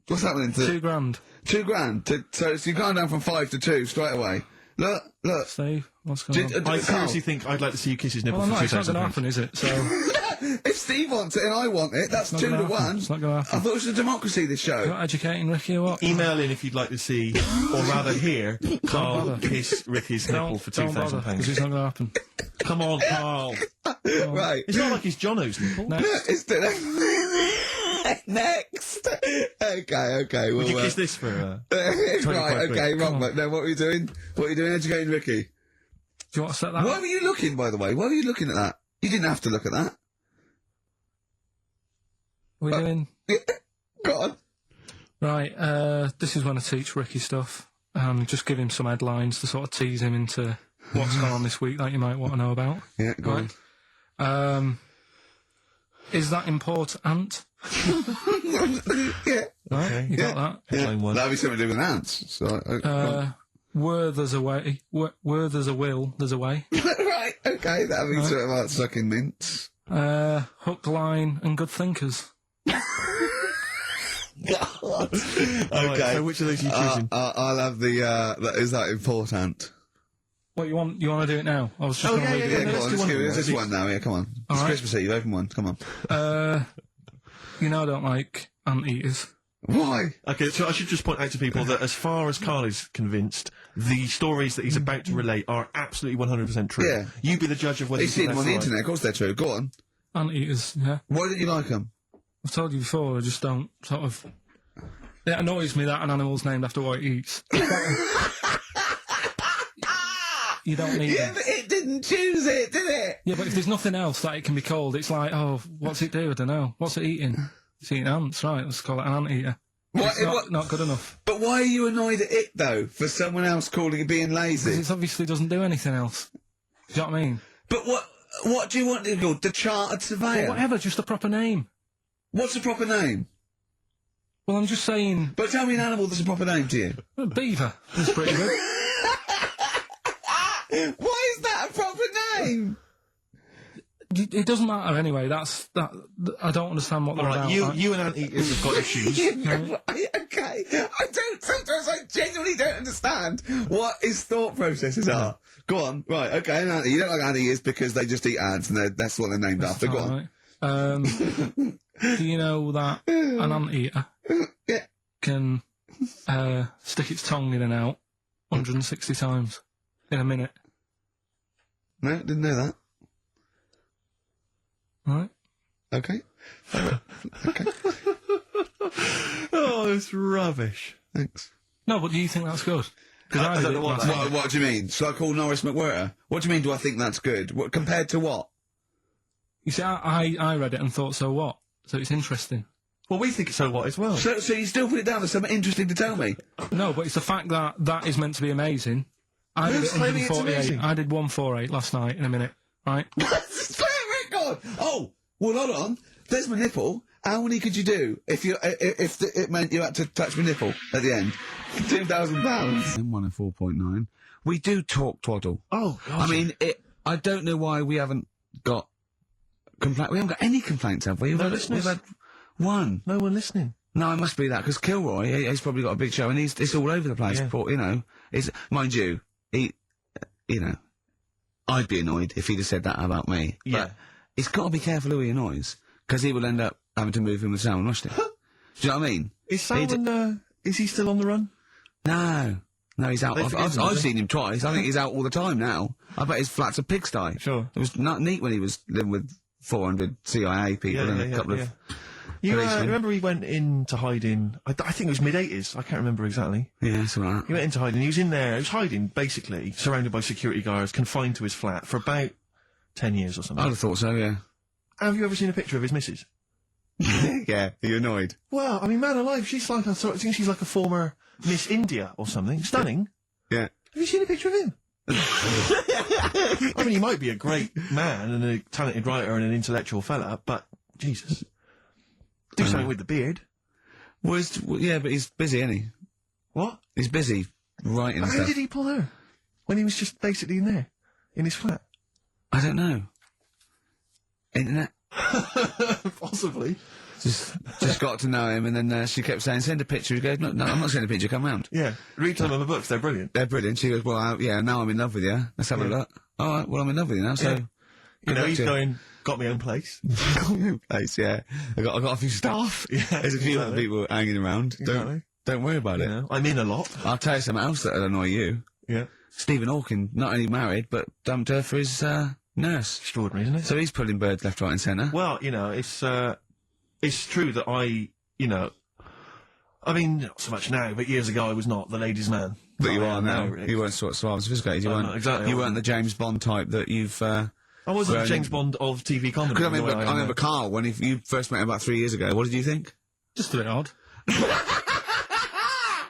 What's happening to £2,000. £2,000? So you've gone down from 5 to 2 straight away. Look. Steve, what's going on? I Carl, seriously think I'd like to see you kiss his nipple Well, for it's not going to £2,000. happen, is it? So if Steve wants it and I want it, that's not 2 gonna to happen. 1. It's not going to I happen. thought it was a democracy, this You're show. not educating Ricky or what? Email in if you'd like to see, or rather hear, Carl bother. kiss Ricky's nipple for Don't bother, because it's £2,000. not going to happen. Come on, Carl. Right. It's not like he's Jono's nipple. No. It's next. Okay. Would Well, you kiss this for... right, 25 okay, quid. wrong. Now, what are you doing? What are you doing educating Ricky? Do you want to set that Why up? were you looking, by the way? Why were you looking at that? You didn't have to look at that. We're doing... Go on. Right, this is when I teach Ricky stuff. Just give him some headlines to sort of tease him into what's gone on this week that you might want to know about. Yeah, go on. Right. Is that important? Yeah. Right, Okay. you got that. Headline one. That'll be something to do with ants. So, Where there's a way, where there's a will, there's a way. right, okay, that'll be something about sucking mints. Hook, line, and good thinkers. God. Right, so which of those are you choosing? I'll have the, is that important? What you want? You want to do it now? I was just going to read Yeah, it. go let's on, do let's one give more. it this one now, yeah, come on. It's All right. Christmas Eve, open one, come on. You know I don't like anteaters. Why? Okay, so I should just point out to people that as far as Carl is convinced, the stories that he's about to relate are absolutely 100% true. Yeah. You be the judge of whether He's you seen think them on the that's right. internet, of course they're true. Go on. Anteaters, yeah. Why didn't you like them? I've told you before, I just don't sort of... It annoys me that an animal's named after what it eats. You don't need Yeah, it. but it didn't choose it, did it? Yeah, but if there's nothing else that it can be called, it's like, oh, what's it do? I don't know. What's it eating? It's eating ants, right? Let's call it an anteater. What, It's not good enough. But why are you annoyed at it, though, for someone else calling it being Because lazy? it obviously doesn't do anything else. Do you know what I mean? But what do you want it called? The Chartered Surveyor? Well, whatever, just a proper name. What's the proper name? Well, I'm just saying, But tell me an animal that's a proper name to you. a beaver is pretty good. Why is that a proper name? It doesn't matter anyway. That. I don't understand what they're All right, about. you and anteaters have got issues. Right, okay. Sometimes I genuinely don't understand what his thought processes are. Go on. Right, okay, an ant. You don't like anteaters because they just eat ants and that's what they're named after. Go on. Right. Do you know that an anteater Yeah. can stick its tongue in and out 160 times in a minute? No, didn't know that. Right? Okay. Okay, Oh, it's rubbish. thanks. No, but do you think that's good? Because I don't know what that What do you mean? Shall I call Norris McWhirter? What do you mean, do I think that's good? What, compared to what? You see, I read it and thought, so what? So it's interesting. Well, we think so what as well. So you still put it down as something interesting to tell me? No, but it's the fact that that is meant to be amazing. I did Who's claiming it's 148. amazing? I did 148 last night in a minute, right? That's a record! Oh, well, hold on. There's my nipple. How many could you do if it meant you had to touch my nipple at the end? £2,000. 104.9. We do talk twaddle. Oh, God. I mean, I don't know why we haven't got complaint. We haven't got any complaints, have we? No We've listeners. had one. No one listening. No, it must be that, because Kilroy, he's probably got a big show, and it's all over the place. Yeah. But, you know, mind you, I'd be annoyed if he'd have said that about me. Yeah. But he's got to be careful who he annoys, because he will end up having to move in with Salman Rushdie. Do you know what I mean? Is Salman, is he still on the run? No, he's out. They forgive him, I've do they? seen him twice. I think he's out all the time now. I bet his flat's a pigsty. Sure. It was not neat when he was living with 400 CIA people and a couple of... You policemen. remember he went into hiding, I think it was mid-80s, I can't remember exactly. Yeah, that's all right. He went into hiding, he was in there, he was hiding, basically, surrounded by security guards, confined to his flat for about 10 years or something. I'd have thought so, yeah. Have you ever seen a picture of his missus? Yeah, are you annoyed? Well, I mean, man alive, she's like I think she's like a former Miss India or something. Stunning. Yeah. Have you seen a picture of him? I mean, he might be a great man and a talented writer and an intellectual fella, but Jesus. Do something with the beard. Well, yeah, but he's busy, isn't he? What? He's busy writing How stuff. did he pull her? When he was just basically in there? In his flat? I don't know. Internet? Possibly. Just got to know him, and then she kept saying, send a picture. He goes, no, I'm not sending a picture, come round. Yeah. Read some of the books, they're brilliant. They're brilliant. She goes, well, yeah, now I'm in love with you. Let's have a look. All right, well, I'm in love with you now, so... Yeah. You know, he's to you. going, got my own place. Place, yeah. I got a few staff. Yeah, There's a few other exactly. people hanging around. Exactly. Don't worry about You it. know, I'm in a lot. I'll tell you something else that'll annoy you. Yeah. Stephen Hawking, not only married, but dumped her for his nurse. Extraordinary, isn't it? So he's pulling birds left, right and centre. Well, you know, it's true that I mean, not so much now, but years ago I was not the ladies' man. But That you I are am now. really. You weren't sort of suave and sophisticated. You I'm weren't, not, exactly. you weren't the James Bond type that you've... I wasn't grown the James Bond of TV comedy. Because the way I am remember now. Carl, when you first met him about 3 years ago, what did you think? Just a bit odd.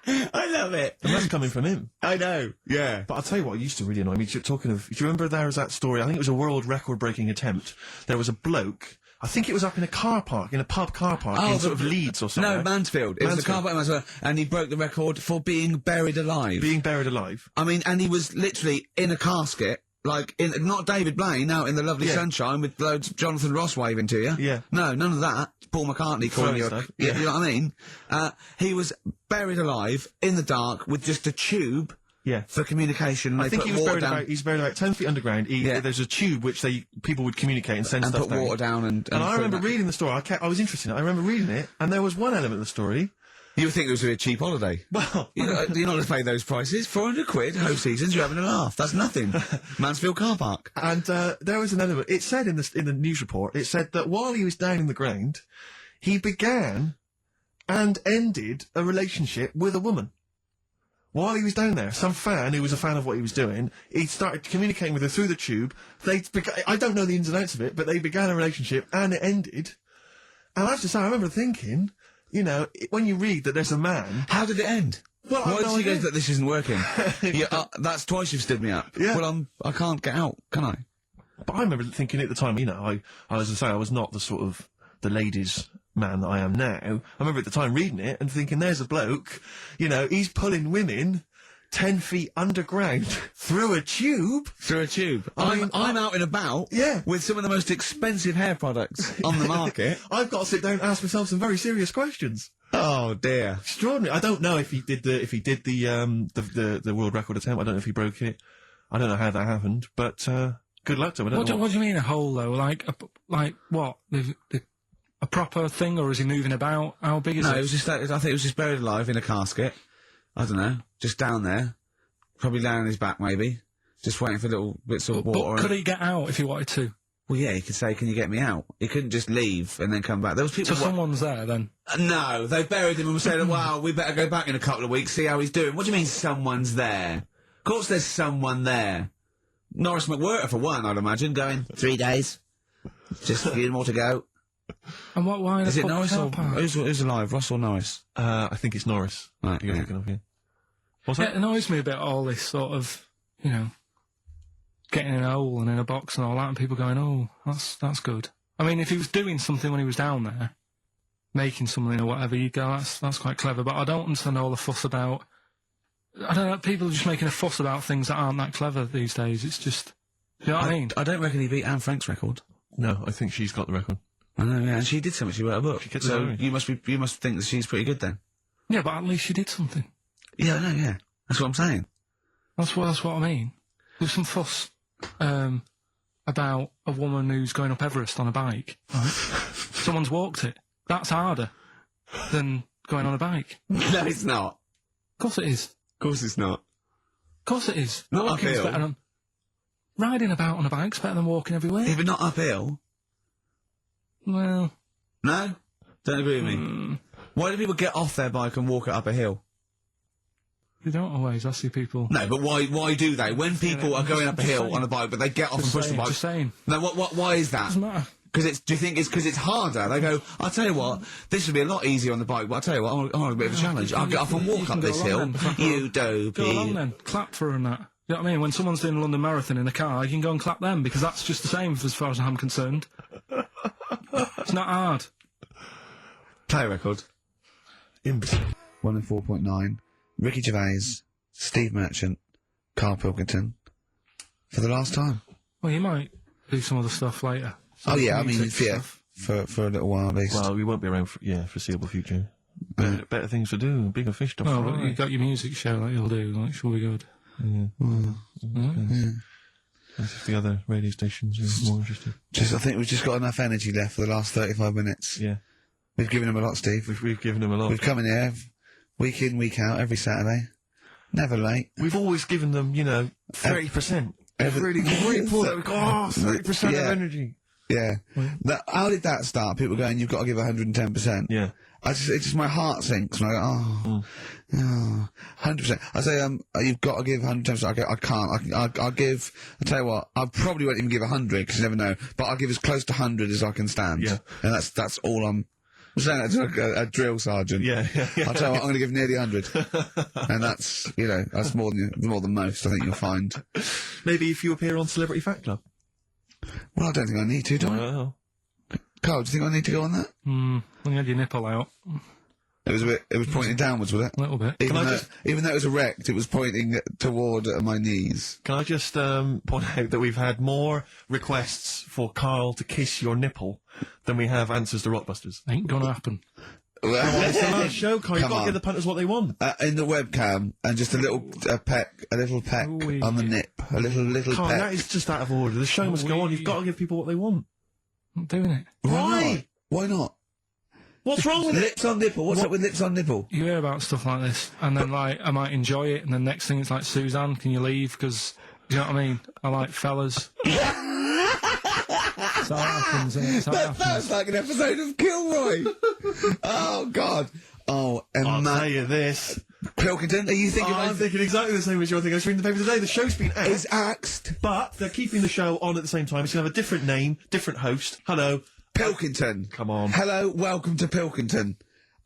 I love it. And that's coming from him. I know. Yeah. But I'll tell you what, it used to really annoy me. Talking of, do you remember there was that story? I think it was a world record-breaking attempt. There was a bloke, I think it was up in a car park, in a pub car park, in sort of Leeds or something. No, Mansfield. It was the car park in Mansfield, and he broke the record for being buried alive. Being buried alive. I mean, and he was literally in a casket, like, not David Blaine, out in the lovely Yeah. sunshine with loads of Jonathan Ross waving to you. Yeah. No, none of that. Paul McCartney calling Throwing you stuff. yeah, Yeah. you know what I mean? He was buried alive, in the dark, with just a tube Yeah. for communication, and I they think put he was water buried down, he's buried about 10 feet underground. Yeah. There's a tube which people would communicate and send and stuff put water down and And I put remember that- reading the story. I was interested in it. I remember reading it, and there was one element of the story. You would think it was a cheap holiday. Well, You're not going to pay those prices. 400 quid, whole seasons, you're having a laugh. That's nothing. Mansfield car park. and there was an element. It said in the news report, it said that while he was down in the ground, he began and ended a relationship with a woman. While he was down there, some fan who was a fan of what he was doing, he started communicating with her through the tube. I don't know the ins and outs of it, but they began a relationship and it ended. And I have to say, I remember thinking, you know, when you read that there's a man. How did it end? Well, I Why have did no she go idea. that this isn't working? Yeah, that's twice you've stood me up. Yeah. Well, I can't get out, can I? But I remember thinking at the time, you know, I was to say I was not the sort of the ladies' man that I am now. I remember at the time reading it and thinking, there's a bloke, you know, he's pulling women 10 feet underground through a tube. Through a tube. I mean, I'm out and about Yeah. with some of the most expensive hair products on the market. I've got to sit down and ask myself some very serious questions. Oh, dear. Extraordinary. I don't know if he did the world record attempt. I don't know if he broke it. I don't know how that happened, but good luck to him. I don't know What do you mean a hole though? Like what? A proper thing, or is he moving about? How big is No, it? it was just, I think it was just buried alive in a casket. I don't know. Just down there. Probably laying on his back, maybe. Just waiting for little bits of water. But could he get out if he wanted to? Well, yeah, he could say, can you get me out? He couldn't just leave and then come back. There was people... So someone's there then? No, they buried him and said, wow, we better go back in a couple of weeks, see how he's doing. What do you mean someone's there? Of course there's someone there. Norris McWhirter, for one, I'd imagine, going, 3 days. Just a few more to go. And why Is it pub Norris car or park? who's alive? Ross or Norris? I think it's Norris. Right, You're yeah. thinking of, yeah. What's Yeah, that? it annoys me a bit, all this sort of, you know, getting in a hole and in a box and all that, and people going, oh, that's good. I mean, if he was doing something when he was down there, making something or whatever, you'd go, that's quite clever. But I don't understand all the fuss about, I don't know, people are just making a fuss about things that aren't that clever these days. It's just, you know what I mean? I don't reckon he beat Anne Frank's record. No, I think she's got the record. I know, yeah, and she did something. She wrote a book. She kept So going. you must think that she's pretty good then. Yeah, but at least she did something. Yeah, I know, yeah. That's what I'm saying. That's what I mean. There's some fuss about a woman who's going up Everest on a bike. Right? Someone's walked it. That's harder than going on a bike. No, it's not. Of course it is. Of course it's not. Of course it is. Not Walking's uphill. better than riding about on a bike's better than walking everywhere. Even not uphill. Well, No? Don't agree with me. Why do people get off their bike and walk it up a hill? you don't always. I see people. No, but why do they? When people are going up a hill on a bike, but they get off and push the bike. Just saying. No, why is that? Doesn't matter. Do you think it's because it's harder? They go, I'll tell you what, this would be a lot easier on the bike, but I'll tell you what, I want a bit of a challenge. I'll get off and walk up this hill. You dopey. Go along then. Clap for her and that. You know what I mean? When someone's doing a London Marathon in a car, you can go and clap them, because that's just the same as far as I'm concerned. It's not hard. Play record. Imbecile. 104.9. Ricky Gervais, Steve Merchant, Karl Pilkington. For the last time. Well, you might do some other stuff later. Oh yeah, I mean, music yeah, stuff. for a little while at least. Well, we won't be around for, foreseeable future. Better things to do, bigger fish to Well, fry. but you've got your music show that you'll do, like, she'll be good. As if the other radio stations are more interested. I think we've just got enough energy left for the last 35 minutes. Yeah. We've given them a lot, Steve. We've given them a lot. We've come in here week in, week out, every Saturday. Never late. We've always given them, 30%. Every- We've really pulled it. 30% Yeah. of energy. Yeah. How did that start? People going, you've got to give 110%. Yeah. It's just my heart sinks when I go, 100%. I say, you've got to give 110%. I can't. I'll give, I'll tell you what, I probably won't even give 100, because you never know, but I'll give as close to 100 as I can stand. Yeah. And that's all I'm saying that to a drill sergeant. Yeah. I'll tell you what, I'm going to give nearly 100. And that's, that's more than most, I think you'll find. Maybe if you appear on Celebrity Fact Club. Well, I don't think I need to, do I? Well, Carl, do you think I need to go on that? When you had your nipple out, It was pointing downwards, was it? a little bit. Even I though, just- even though it was erect, it was pointing toward my knees. can I just point out that we've had more requests for Carl to kiss your nipple than we have answers to Rockbusters. Ain't gonna happen. It's the last show, Carl. You've Come got to on. give the punters what they want. In the webcam, and just a little peck Ooh-wee. on the nip, a little Carl, peck. that is just out of order. The show must go on. You've got to give people what they want. I'm not doing it. Why? Why not? What's wrong with it? Lips on nipple. What's up with lips on nipple? You hear about stuff like this, and then I might enjoy it, and then next thing it's like, Suzanne, can you leave? Because, you know what I mean? I like fellas. So that happens, innit? So that That's happens. like an episode of Kilroy. Oh God. Oh, I'll Emma tell you this. Pilkington. Are you thinking? I'm thinking exactly the same as you're thinking. I was reading the paper today. The show's been axed, Is axed but they're keeping the show on at the same time. It's going to have a different name, different host. Hello. Pilkington. Come on. Hello, welcome to Pilkington.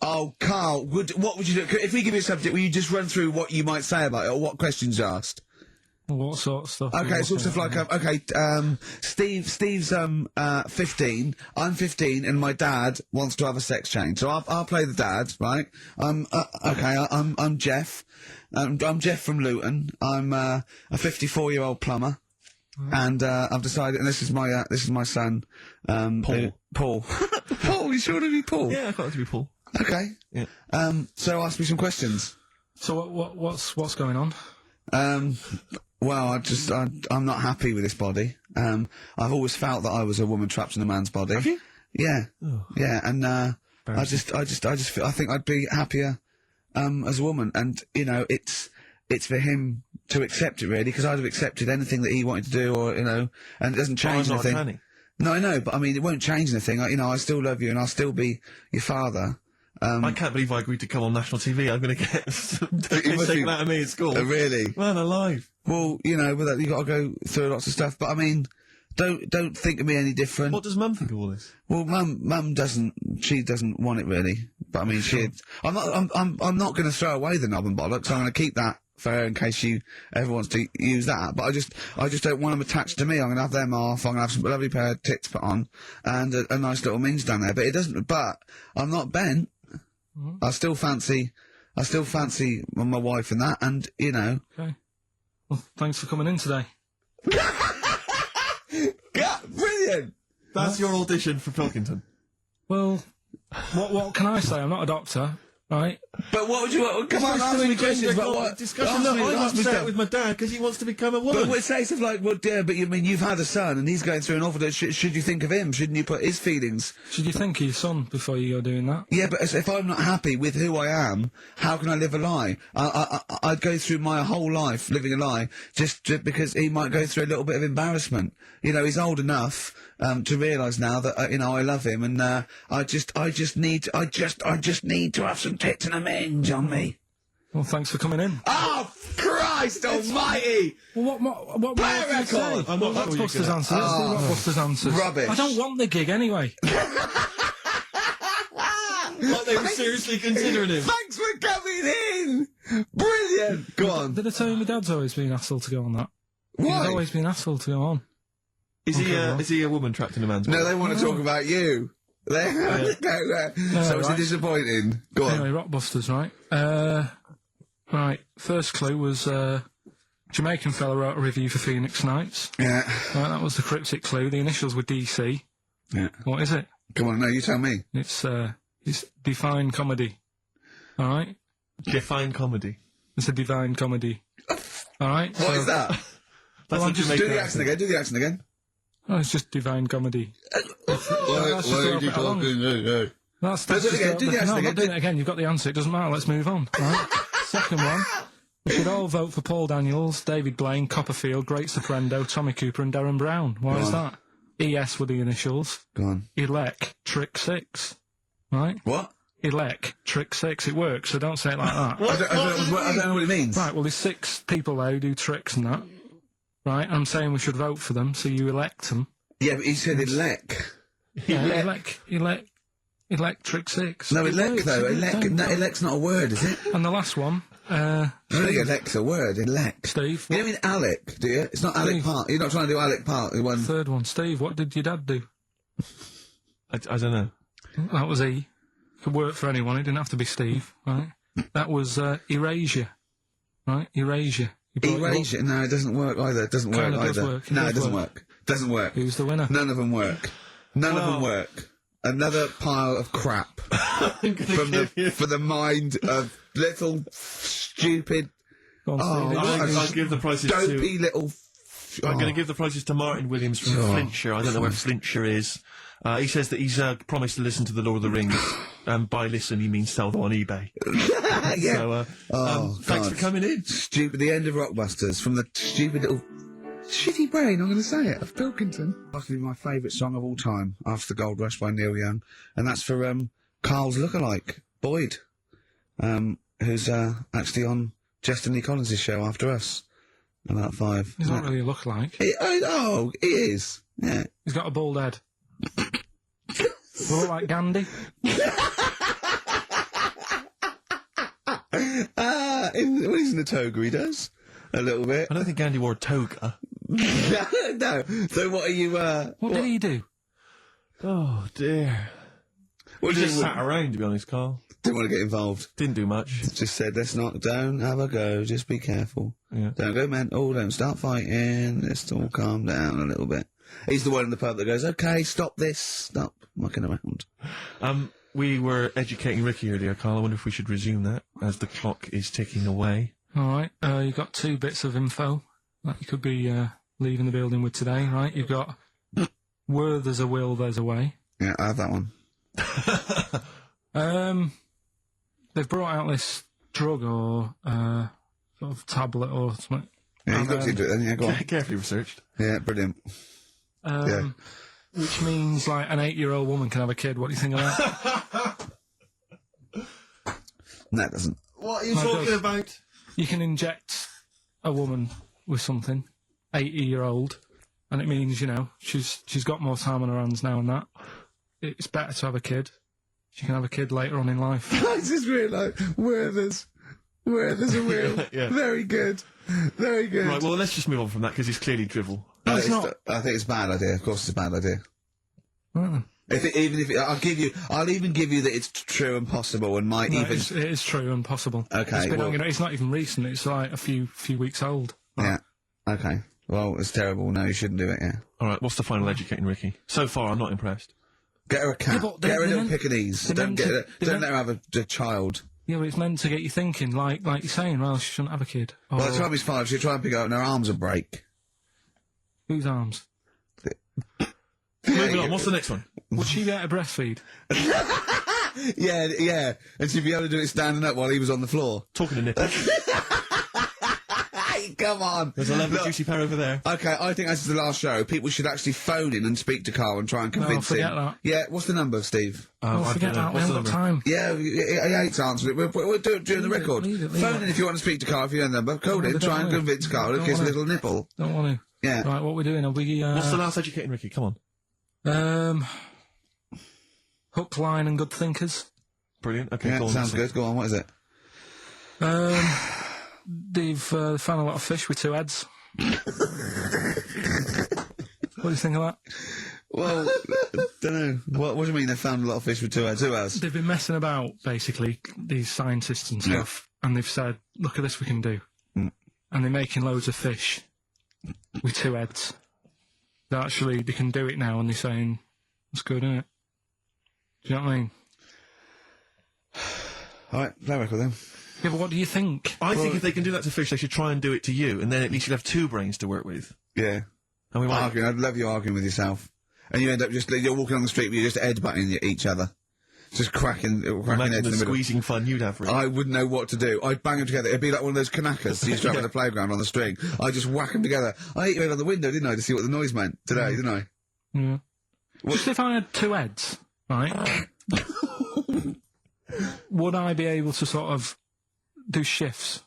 Oh, Carl, what would you do? If we give you a subject, will you just run through what you might say about it, or what questions you asked? What sort of stuff? Okay, sort of like, Steve's 15, I'm 15, and my dad wants to have a sex change. So I'll play the dad, right? I'm Jeff. I'm Jeff from Luton. I'm a 54-year-old plumber. And I've decided, and this is my son, Paul. Paul. Paul, you sure to be Paul? Yeah, I thought it to be Paul. Okay. Yeah. So ask me some questions. So what's going on? Well, I'm not happy with this body. I've always felt that I was a woman trapped in a man's body. Have you? Yeah. Yeah, and I think I'd be happier as a woman, and it's for him to accept it, really, because I'd have accepted anything that he wanted to do, or and it doesn't change I'm not a anything. tranny. No, I know, but I mean, it won't change anything. I still love you, and I'll still be your father. I can't believe I agreed to come on national TV. I'm going to get taken out of me at school. Really? Man alive. Well, with that, you got to go through lots of stuff. But I mean, don't think of me any different. What does Mum think of all this? Well, Mum doesn't want it really. But I mean, I'm not going to throw away the knob and bollocks. I'm going to keep that for her in case she ever wants to use that. But I just don't want them attached to me. I'm going to have them off. I'm going to have some lovely pair of tits put on and a nice little minge down there. But it doesn't. But I'm not bent. I still fancy my wife and that. And you know. Okay. Well, thanks for coming in today. Yeah, brilliant. That's your audition for Pilkington. Well, what can I say? I'm not a doctor, right? But what would you want? Come on, ask me questions about what? Discussion. Look, I'm upset with my dad because he wants to become a woman. But we'll say stuff like, well, dear, but you mean you've had a son and he's going through an awful day. Should you think of him? Shouldn't you put his feelings? Should you think of your son before you go doing that? Yeah, but if I'm not happy with who I am, how can I live a lie? I'd go through my whole life living a lie just because he might go through a little bit of embarrassment. You know, he's old enough to realise now that you know I love him, and I just need to have some tits and a minge on me. Well, thanks for coming in. Oh, Christ Almighty! Well, what Play a can you say? record! I'm not That's sure you Buster's can- answer. Let's do Buster's answers. Rubbish. I don't want the gig anyway. Like they were seriously considering him. Thanks for coming in! Brilliant! Go on. Did I tell you my dad's always been asked to go on that? Why? He's always been asked to go on. Is he a woman trapped in a man's No, body? they want to talk about you. They go there. So it's right. disappointing. Go on. Anyway, Rockbusters, right? Right, first clue was Jamaican fella wrote a review for Phoenix Nights. Yeah. Right, that was the cryptic clue. The initials were DC. Yeah. What is it? Come on, no, you tell me. It's Define Comedy. All right? Define comedy. It's a divine comedy. All right? What is that? That's what Do Jamaican the accent again. Do the accent again. Oh, it's just divine comedy. That's just Why drop it along. That's Do it just again, drop do the it- accent No, I'm again, not doing it again. You've got the answer. It doesn't matter. Let's move on. Right? Second one. We should all vote for Paul Daniels, David Blaine, Copperfield, Great Soprendo, Tommy Cooper and Darren Brown. Why is that? ES were the initials. Go on. Elec, Trick 6. Right? What? Elec, Trick 6. It works, so don't say it like that. I don't know what it means. Right, well, there's 6 people there who do tricks and that. Right? I'm saying we should vote for them, so you elect them. Yeah, but he said elect. Yeah, Electric 6. No, It elect works, though. it Elect. don't- No, elect's not a word, is it? And the last one, I don't think elect's a word. Elect. Steve. You don't mean Alec, do you? It's not Alec Steve. Park. You're not trying to do Alec Park. The one. Third one, Steve. What did your dad do? I don't know. That was E. Could work for anyone. It didn't have to be Steve, right? That was Erasure, right? Erasure. You brought your- Erasure. No, it doesn't work either. It doesn't work Kinda does either. work. It No, does it doesn't work. work. Doesn't work. Who's the winner? None of them work. None of them work. Another pile of crap for the mind of little stupid Go on, Oh, Steve. right. I'll give the prizes dopey to. little. I'm going to give the prizes to Martin Williams from Flintshire. I don't know where Flintshire is. He says that he's promised to listen to the Lord of the Rings. By listen, he means sell them on eBay. Yeah. So, thanks God. for coming in. Stupid. The end of Rockbusters from the stupid little shitty brain. I'm going to say it of Pilkington. Possibly my favourite song of all time after the Gold Rush by Neil Young, and that's for Carl's lookalike Boyd, who's actually on Justin Lee Collins' show after us. About 5. He's not really a lookalike. He is. Yeah. He's got a bald head. We're all like Gandhi. When he's in the toga, he does. A little bit. I don't think Andy wore a toga. No. So what are you, What did he do? Oh, dear. What He did just you sat around, to be honest, Carl. Didn't want to get involved. Didn't do much. Just said, don't have a go, just be careful. Yeah. Don't go mental, don't start fighting, let's all calm down a little bit. He's the one in the pub that goes, okay, stop this, stop mucking around. We were educating Ricky earlier, Carl. I wonder if we should resume that as the clock is ticking away. All right. You got 2 bits of info that you could be leaving the building with today, right? You've got where there's a will, there's a way. Yeah, I have that one. They've brought out this drug or sort of tablet or something. Yeah, he's looked into it then, yeah, go on. Carefully researched. Yeah, brilliant. Yeah. Which means like an 8-year-old woman can have a kid. What do you think of that? No, it doesn't. What are you No, it talking does. about? You can inject a woman with something, 80-year-old, and it means, you know, she's got more time on her hands now and that. It's better to have a kid. She can have a kid later on in life. This is real, like, where there's a will. Yeah. Very good. Very good. Right, well, let's just move on from that, because it's clearly drivel. No, it's not. I think it's a bad idea. Of course it's a bad idea. Right then. I'll even give you that it's true and possible and might No, even... it is true and possible. Okay, It's not even recent. It's like a few weeks old. Yeah. Okay. Well, it's terrible. No, you shouldn't do it, yeah. All right, what's the final educating Ricky? So far, I'm not impressed. Get her a cat. Yeah, but Get her a they little meant- Pekingese. they Don't meant to- let her have a child. Yeah, but it's meant to get you thinking, like you're saying, well, she shouldn't have a kid. Or, By the time he's 5, she'll try and pick it up and her arms will break. whose arms? Moving on, what's the next one? Would she be able to breastfeed? Yeah. And she'd be able to do it standing up while he was on the floor. Talking to nipples. Hey, come on. There's a lovely Look, juicy pair over there. Okay, I think this is the last show. People should actually phone in and speak to Carl and try and convince forget him. that. Yeah, what's the number, Steve? Oh, I forget don't know. that. We What's haven't the got number? time. Yeah, he hates answering it. We'll do it during the Leave it, record. leave it. Phone in if you want to speak to Carl, if you know the number. Call No, in, they try don't and want convince to. Carl to Don't kiss a want little nipple. Don't want to. Yeah. Right, what we're doing? Are we? What's the last educating Ricky? Come on. Hook, line, and good thinkers. Brilliant. Okay, Yeah, go on. sounds good. Go on, what is it? They've found a lot of fish with 2 heads. What do you think of that? Well, don't know. What do you mean they found a lot of fish with 2 heads? Who else? They've been messing about, basically, these scientists and stuff, and they've said, look at this we can do. And they're making loads of fish with 2 heads. Actually, they can do it now, and they're saying, that's good, isn't it? Do you know what I mean? All right, play record then. Yeah, but what do you think? I think if they can do that to fish, they should try and do it to you, and then at least you'd have 2 brains to work with. Yeah. And we might... Arguing. I'd love you arguing with yourself. And you end up you're walking on the street, but you're just headbutting each other. Just cracking Imagine heads in the the middle. squeezing fun you'd have, Rick. I wouldn't know what to do. I'd bang them together. It'd be like one of those knackers you used to have at the playground on the string. I'd just whack them together. I hit your head on the window, didn't I, to see what the noise meant today, didn't I? Yeah. Just if I had 2 heads, right? Would I be able to sort of do shifts?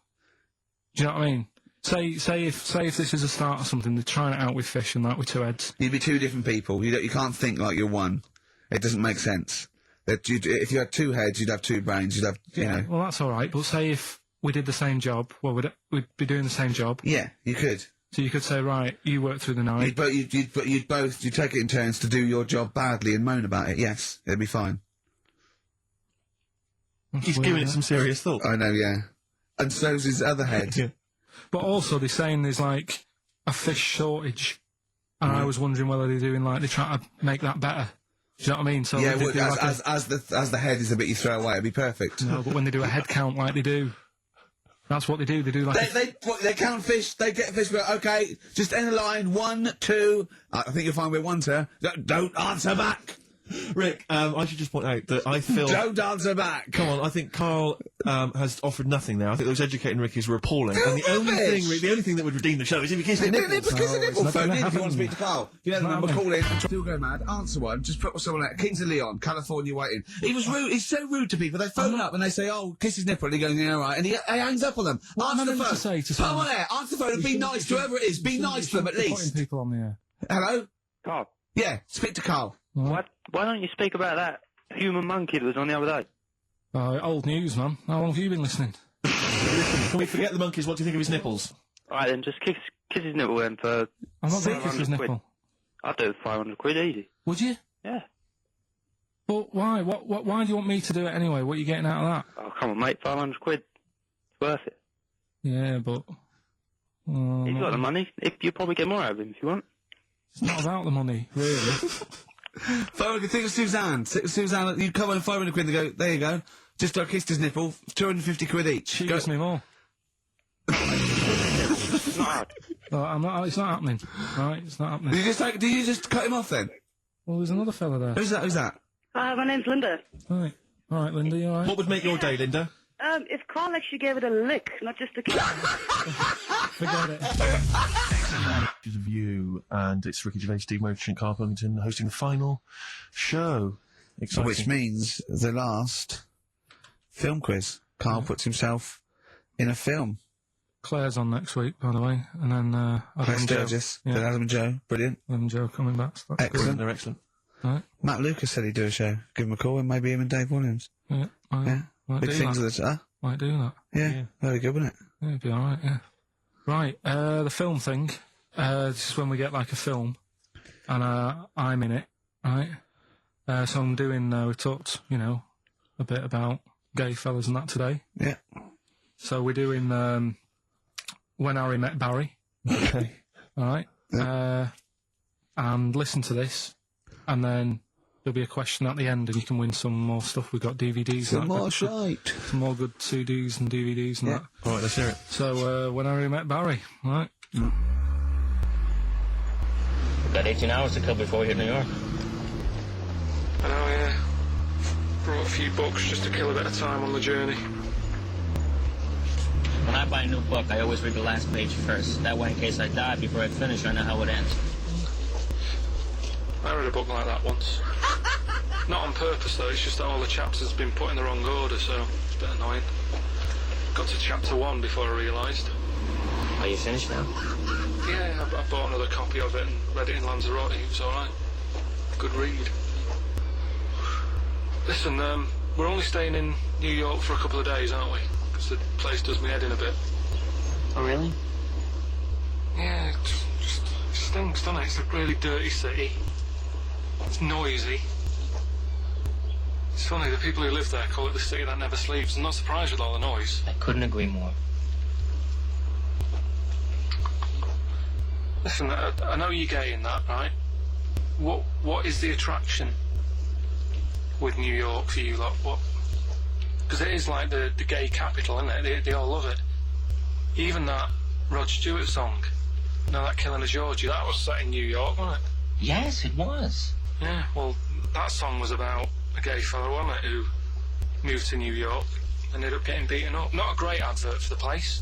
Do you know what I mean? Say if this is a start or something, they're trying it out with fish and that with 2 heads. You'd be 2 different people. You can't think like you're one. It doesn't make sense. If you had 2 heads, you'd have 2 brains. You'd have, you know. Well, that's all right. But say if we did the same job, well, we'd be doing the same job. Yeah, you could. So you could say, right, you work through the night. You'd take it in turns to do your job badly and moan about it. Yes, it'd be fine. He's giving it some serious thought. I know, yeah. And so's his other head. Yeah. But also, they're saying there's like a fish shortage, and I was wondering whether they're trying to make that better. Do you know what I mean? So Yeah, they well, do like as the head is the bit you throw away, it'd be perfect. no, but when they do a head count like they do, that's what they do. They do like They count fish. They get fish. Okay, just end the line. 1, 2. I think you'll find we're 1, sir. Don't answer back. Rick, I should just point out that I feel... Don't answer back. Come on, I think Carl has offered nothing there. I think those educating Rickies were appalling. And the only thing that would redeem the show is if you kiss the nipples. Kiss the nipple. not Phone gonna in if you want to happen. speak to Carl. You know the number. Call in. Still go mad. Answer one. Just put someone out. Kings of Leon, California, waiting. He was rude. He's so rude to people. They phone up and they say, "Oh, kiss his nipple." And he goes, "Yeah, all right." And he hangs up on them. What am I Answer the meant to phone. say to Come someone? on there. Answer the phone and be nice to whoever it is. Be nice to them at Putting least. people on the air. Hello. Carl, Yeah. Speak to Carl. why don't you speak about that human monkey that was on the other day? Old news, man. How long have you been listening? Can we forget the monkeys? What do you think of his nipples? Alright then, just kiss his nipple then for... I'm not going to kiss 500 his quid. nipple. I'd do 500 quid easy. Would you? Yeah. But why? Why do you want me to do it anyway? What are you getting out of that? Oh, come on, mate, 500 quid. It's worth it. Yeah, but... He's got the money. You'll probably get more out of him if you want. It's not about the money, really. Think of Suzanne. Suzanne, you come on 500 quid and go, there you go. Just kissed his nipple, 250 quid each. She gives me more. It's not hard. It's not happening. Right, it's not happening. Did you just cut him off then? Well, there's another fella there. Who's that? Hi, my name's Linda. Right. All right, Linda, you all right? What would make your day, Linda? If Carl actually gave it a lick, not just a kiss. Forget it. Of you, and it's Ricky Gervais, Steve Merchant, Karl Pilkington hosting the final show. Exciting. Which means the last film quiz. Carl puts himself in a film. Claire's on next week, by the way, and then Adam Claire and Joe. Sturgis, Yeah. then Adam and Joe, brilliant. Adam and Joe coming back. So that's Excellent. They're excellent. good. Right. Matt Lucas said he'd do a show. Give him a call, and maybe him and Dave Williams. Yeah. Might Big do things that. of the Might do that. Yeah, very good, wasn't it? Yeah, it'd be alright, yeah. Right, the film thing. This is when we get like a film, and I'm in it, right? So I'm doing, we talked, a bit about gay fellas and that today. Yeah. So we're doing When Harry Met Barry. Okay. Alright? And listen to this, and then there'll be a question at the end, and you can win some more stuff. We've got DVDs. Some and more that. shite. Some more good CDs and DVDs and that. All right, let's hear it. So, When Harry Met Barry, right? We've got 18 hours to kill before we hit New York. I know, yeah. Brought a few books just to kill a bit of time on the journey. When I buy a new book, I always read the last page first. That way, in case I die before I finish, I know how it ends. I read a book like that once. Not on purpose, though. It's just that all the chapters have been put in the wrong order, so it's a bit annoying. Got to chapter 1 before I realised. Are you finished now? Yeah, I bought another copy of it and read it in Lanzarote. It was alright. Good read. Listen, we're only staying in New York for a couple of days, aren't we? Because the place does me head in a bit. Oh, really? Yeah, it just stinks, doesn't it? It's a really dirty city. It's noisy. It's funny, the people who live there call it the city that never sleeps. I'm not surprised with all the noise. I couldn't agree more. Listen, I know you're gay in that, right? What is the attraction with New York for you lot? What? Because it is like the gay capital, isn't it? They all love it. Even that Rod Stewart song, that Killing of Georgie, that was set in New York, wasn't it? Yes, it was. Yeah, well, that song was about a gay fella, wasn't it, who moved to New York and ended up getting beaten up. Not a great advert for the place.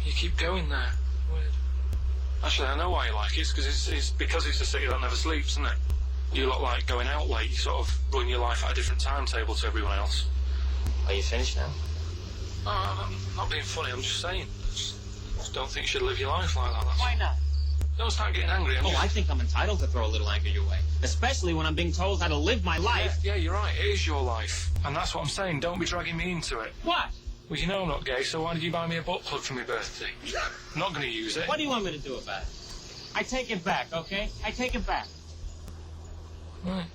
You keep going there. Weird. Actually, I know why you like it. It's because it's a city that never sleeps, isn't it? You lot like going out late. You sort of run your life at a different timetable to everyone else. Are you finished now? Oh, I'm not being funny. I'm just saying. Just don't think you should live your life like that. Why not? Don't start getting angry. Oh, I think I'm entitled to throw a little anger your way. Especially when I'm being told how to live my life. Yeah, you're right. It is your life. And that's what I'm saying. Don't be dragging me into it. What? Well, you know I'm not gay, so why did you buy me a butt plug for my birthday? I'm not going to use it. What do you want me to do about it? I take it back, okay? I take it back. Right.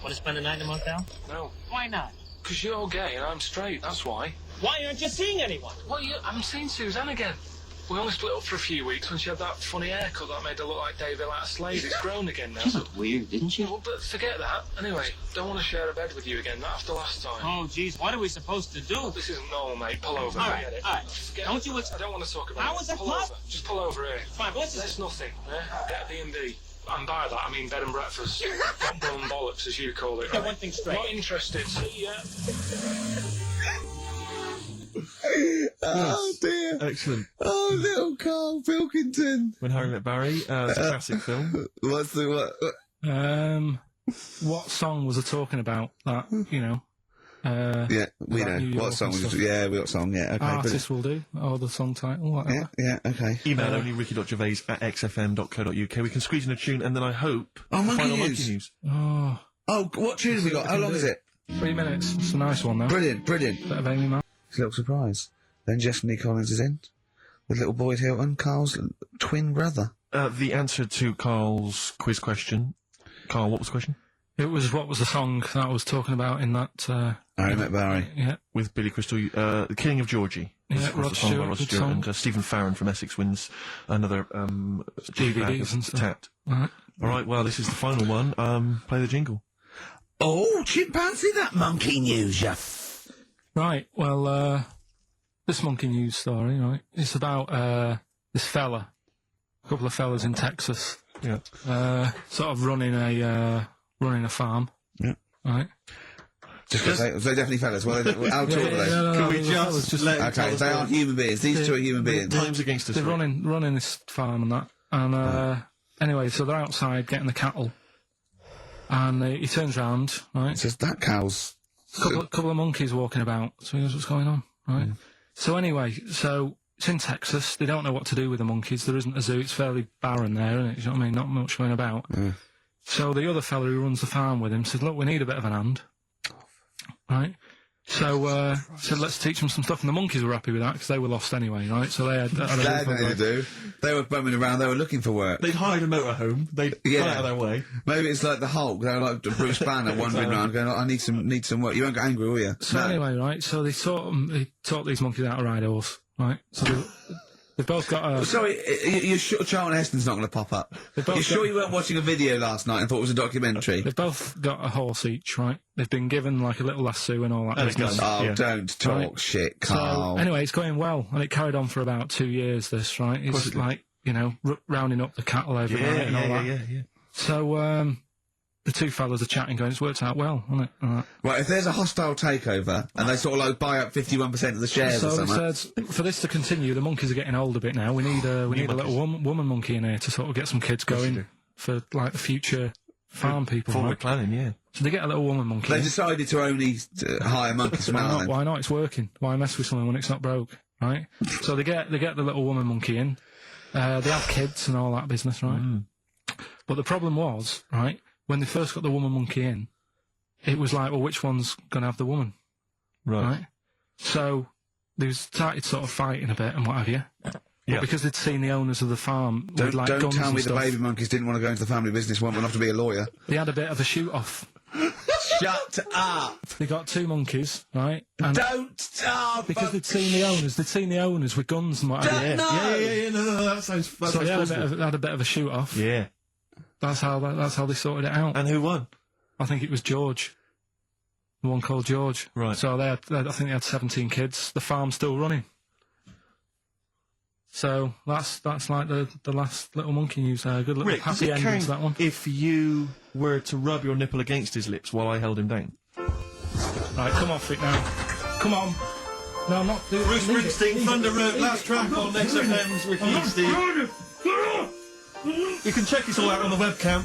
Want to spend the night in a motel? No. Why not? Because you're gay and I'm straight, that's why. Why aren't you seeing anyone? Well, I'm seeing Suzanne again. We only split up for a few weeks when she had that funny haircut that made her look like David out of Slade. It's grown again now. She looked weird, didn't she? Well, but forget that. Anyway, don't want to share a bed with you again, not after last time. Oh, jeez, what are we supposed to do? This isn't normal, mate. Pull over. All right, Forget it. all right. Forget Don't it. you... I don't want to talk about How it. was it Pull plus? over. Just pull over here. Fine, but let's That's nothing. Get a B&B. And by that, I mean bed and breakfast. Not bum bollocks, as you call it. Get Right? one thing straight. Not interested. See ya. Oh dear. Excellent. Oh, little Karl Pilkington. When Harry Met Barry, it's a classic film. What's the what? What song was I talking about? That, Yeah, we About New know. York What song and was it? stuff. Yeah, we got song, yeah, okay. artist will do, or the song title, whatever. Yeah, okay. Email only ricky.gervais@xfm.co.uk. We can squeeze in a tune, and then I hope Oh, the monkey final news. monkey news. Oh, Oh, what tune have we got? How long is it? 3 minutes. It's a nice one, though. Brilliant, brilliant. Bit of Amy Mann. It's a little surprise. Then Lee Collins is in, with little Boyd Hilton, Carl's twin brother. The answer to Carl's quiz question. Carl, what was the question? It was, what was the song that I was talking about in that, Harry Met Barry. yeah. With Billy Crystal, The King of Georgie. Yeah, was, of course, Rod the song by Stewart, Rod good Stewart, song. and Stephen Farron from Essex wins another DVDs and stuff. Tat. Right. All right, well, this is the final one. Play the jingle. Oh, chimpanzee, that monkey news, ya. Right, well, this monkey news story, right, it's about, this fella, a couple of fellas in Texas, Yeah. sort of running a farm. Yeah. Right. Just because they're definitely fellas. Well, how tall are they? Can we the fellas just let him tell Okay, us they what- aren't human beings. These two are human beings. Time's against us. They're Rick. running this farm and that. And anyway, so they're outside getting the cattle. And he turns round, right? Says that cow's Couple of monkeys walking about. So he knows what's going on, right? So anyway, so it's in Texas. They don't know what to do with the monkeys. There isn't a zoo. It's fairly barren there, isn't it? You know what I mean? Not much going about. So the other fella who runs the farm with him said, look, we need a bit of an hand. Right? So said, let's teach them some stuff. And the monkeys were happy with that because they were lost anyway, right? So they had nothing to do. They were bumming around. They were looking for work. They'd hired a motorhome. They'd gone out of their way. Maybe it's like the Hulk. They were like Bruce Banner wandering around going, I need some work. You won't get angry, will you? So anyway, right, so they taught these monkeys how to ride a horse, right? So they've both got a... Sorry, you're sure Charlton Heston's not going to pop up? You're sure you weren't watching a video last night and thought it was a documentary? They've both got a horse each, right? They've been given, like, a little lasso and all that business. Don't talk shit, Carl. So, anyway, it's going well, and it carried on for about 2 years, this, right? It's like, you know, rounding up the cattle every night and all that. Yeah. So, the two fellas are chatting, going, it's worked out well, hasn't it? Right, if there's a hostile takeover and they sort of like buy up 51% of the shares or something. So they said, for this to continue, the monkeys are getting old a bit now. We need a little woman monkey in here to sort of get some kids going for like the future farm people. Forward planning, yeah. So they get a little woman monkey. They decided to only hire monkeys from now. Why not? It's working. Why mess with something when it's not broke, right? So they get the little woman monkey in. They have kids and all that business, right? But the problem was, right, when they first got the woman monkey in, it was like, well, which one's going to have the woman? Right? So they started sort of fighting a bit and what have you. But because they'd seen the owners of the farm with like guns and stuff... Don't tell me the baby monkeys didn't want to go into the family business, went off to be a lawyer. They had a bit of a shoot-off. Shut up! They got two monkeys, right? And don't stop! Because they'd seen the owners with guns and what have you. No, that sounds so they had a bit of a shoot-off. Yeah. That's how they sorted it out. And who won? I think it was George. The one called George. Right. So I think they had 17 kids. The farm's still running. So that's like the last little monkey news there. Good little happy ending to that one. If you were to rub your nipple against his lips while I held him down. Right, come off it now. Come on. No, I'm not doing it. Bruce Springsteen, Thunder Road, last track on XFM's Ricky and Steve. You can check this all out on the webcam.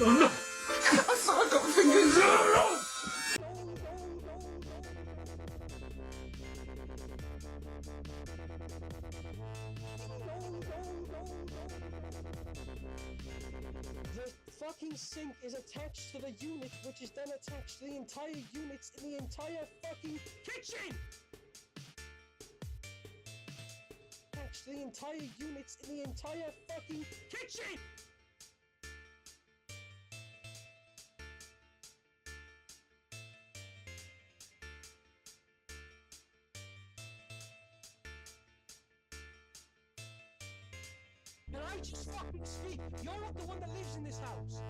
I've got fingers. The fucking sink is attached to the unit, which is then attached to the entire units in the entire fucking kitchen! Attached to the entire units in the entire fucking kitchen! Can I just fucking speak? You're not the one that lives in this house.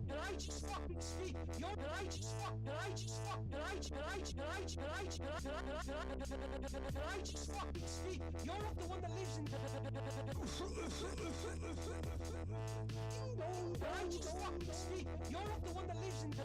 Can I just fucking speak? Can I just fucking speak? You're not the one that lives in Can I just fucking speak? You're not the one that lives in Can I just fucking speak? You're not the one that lives in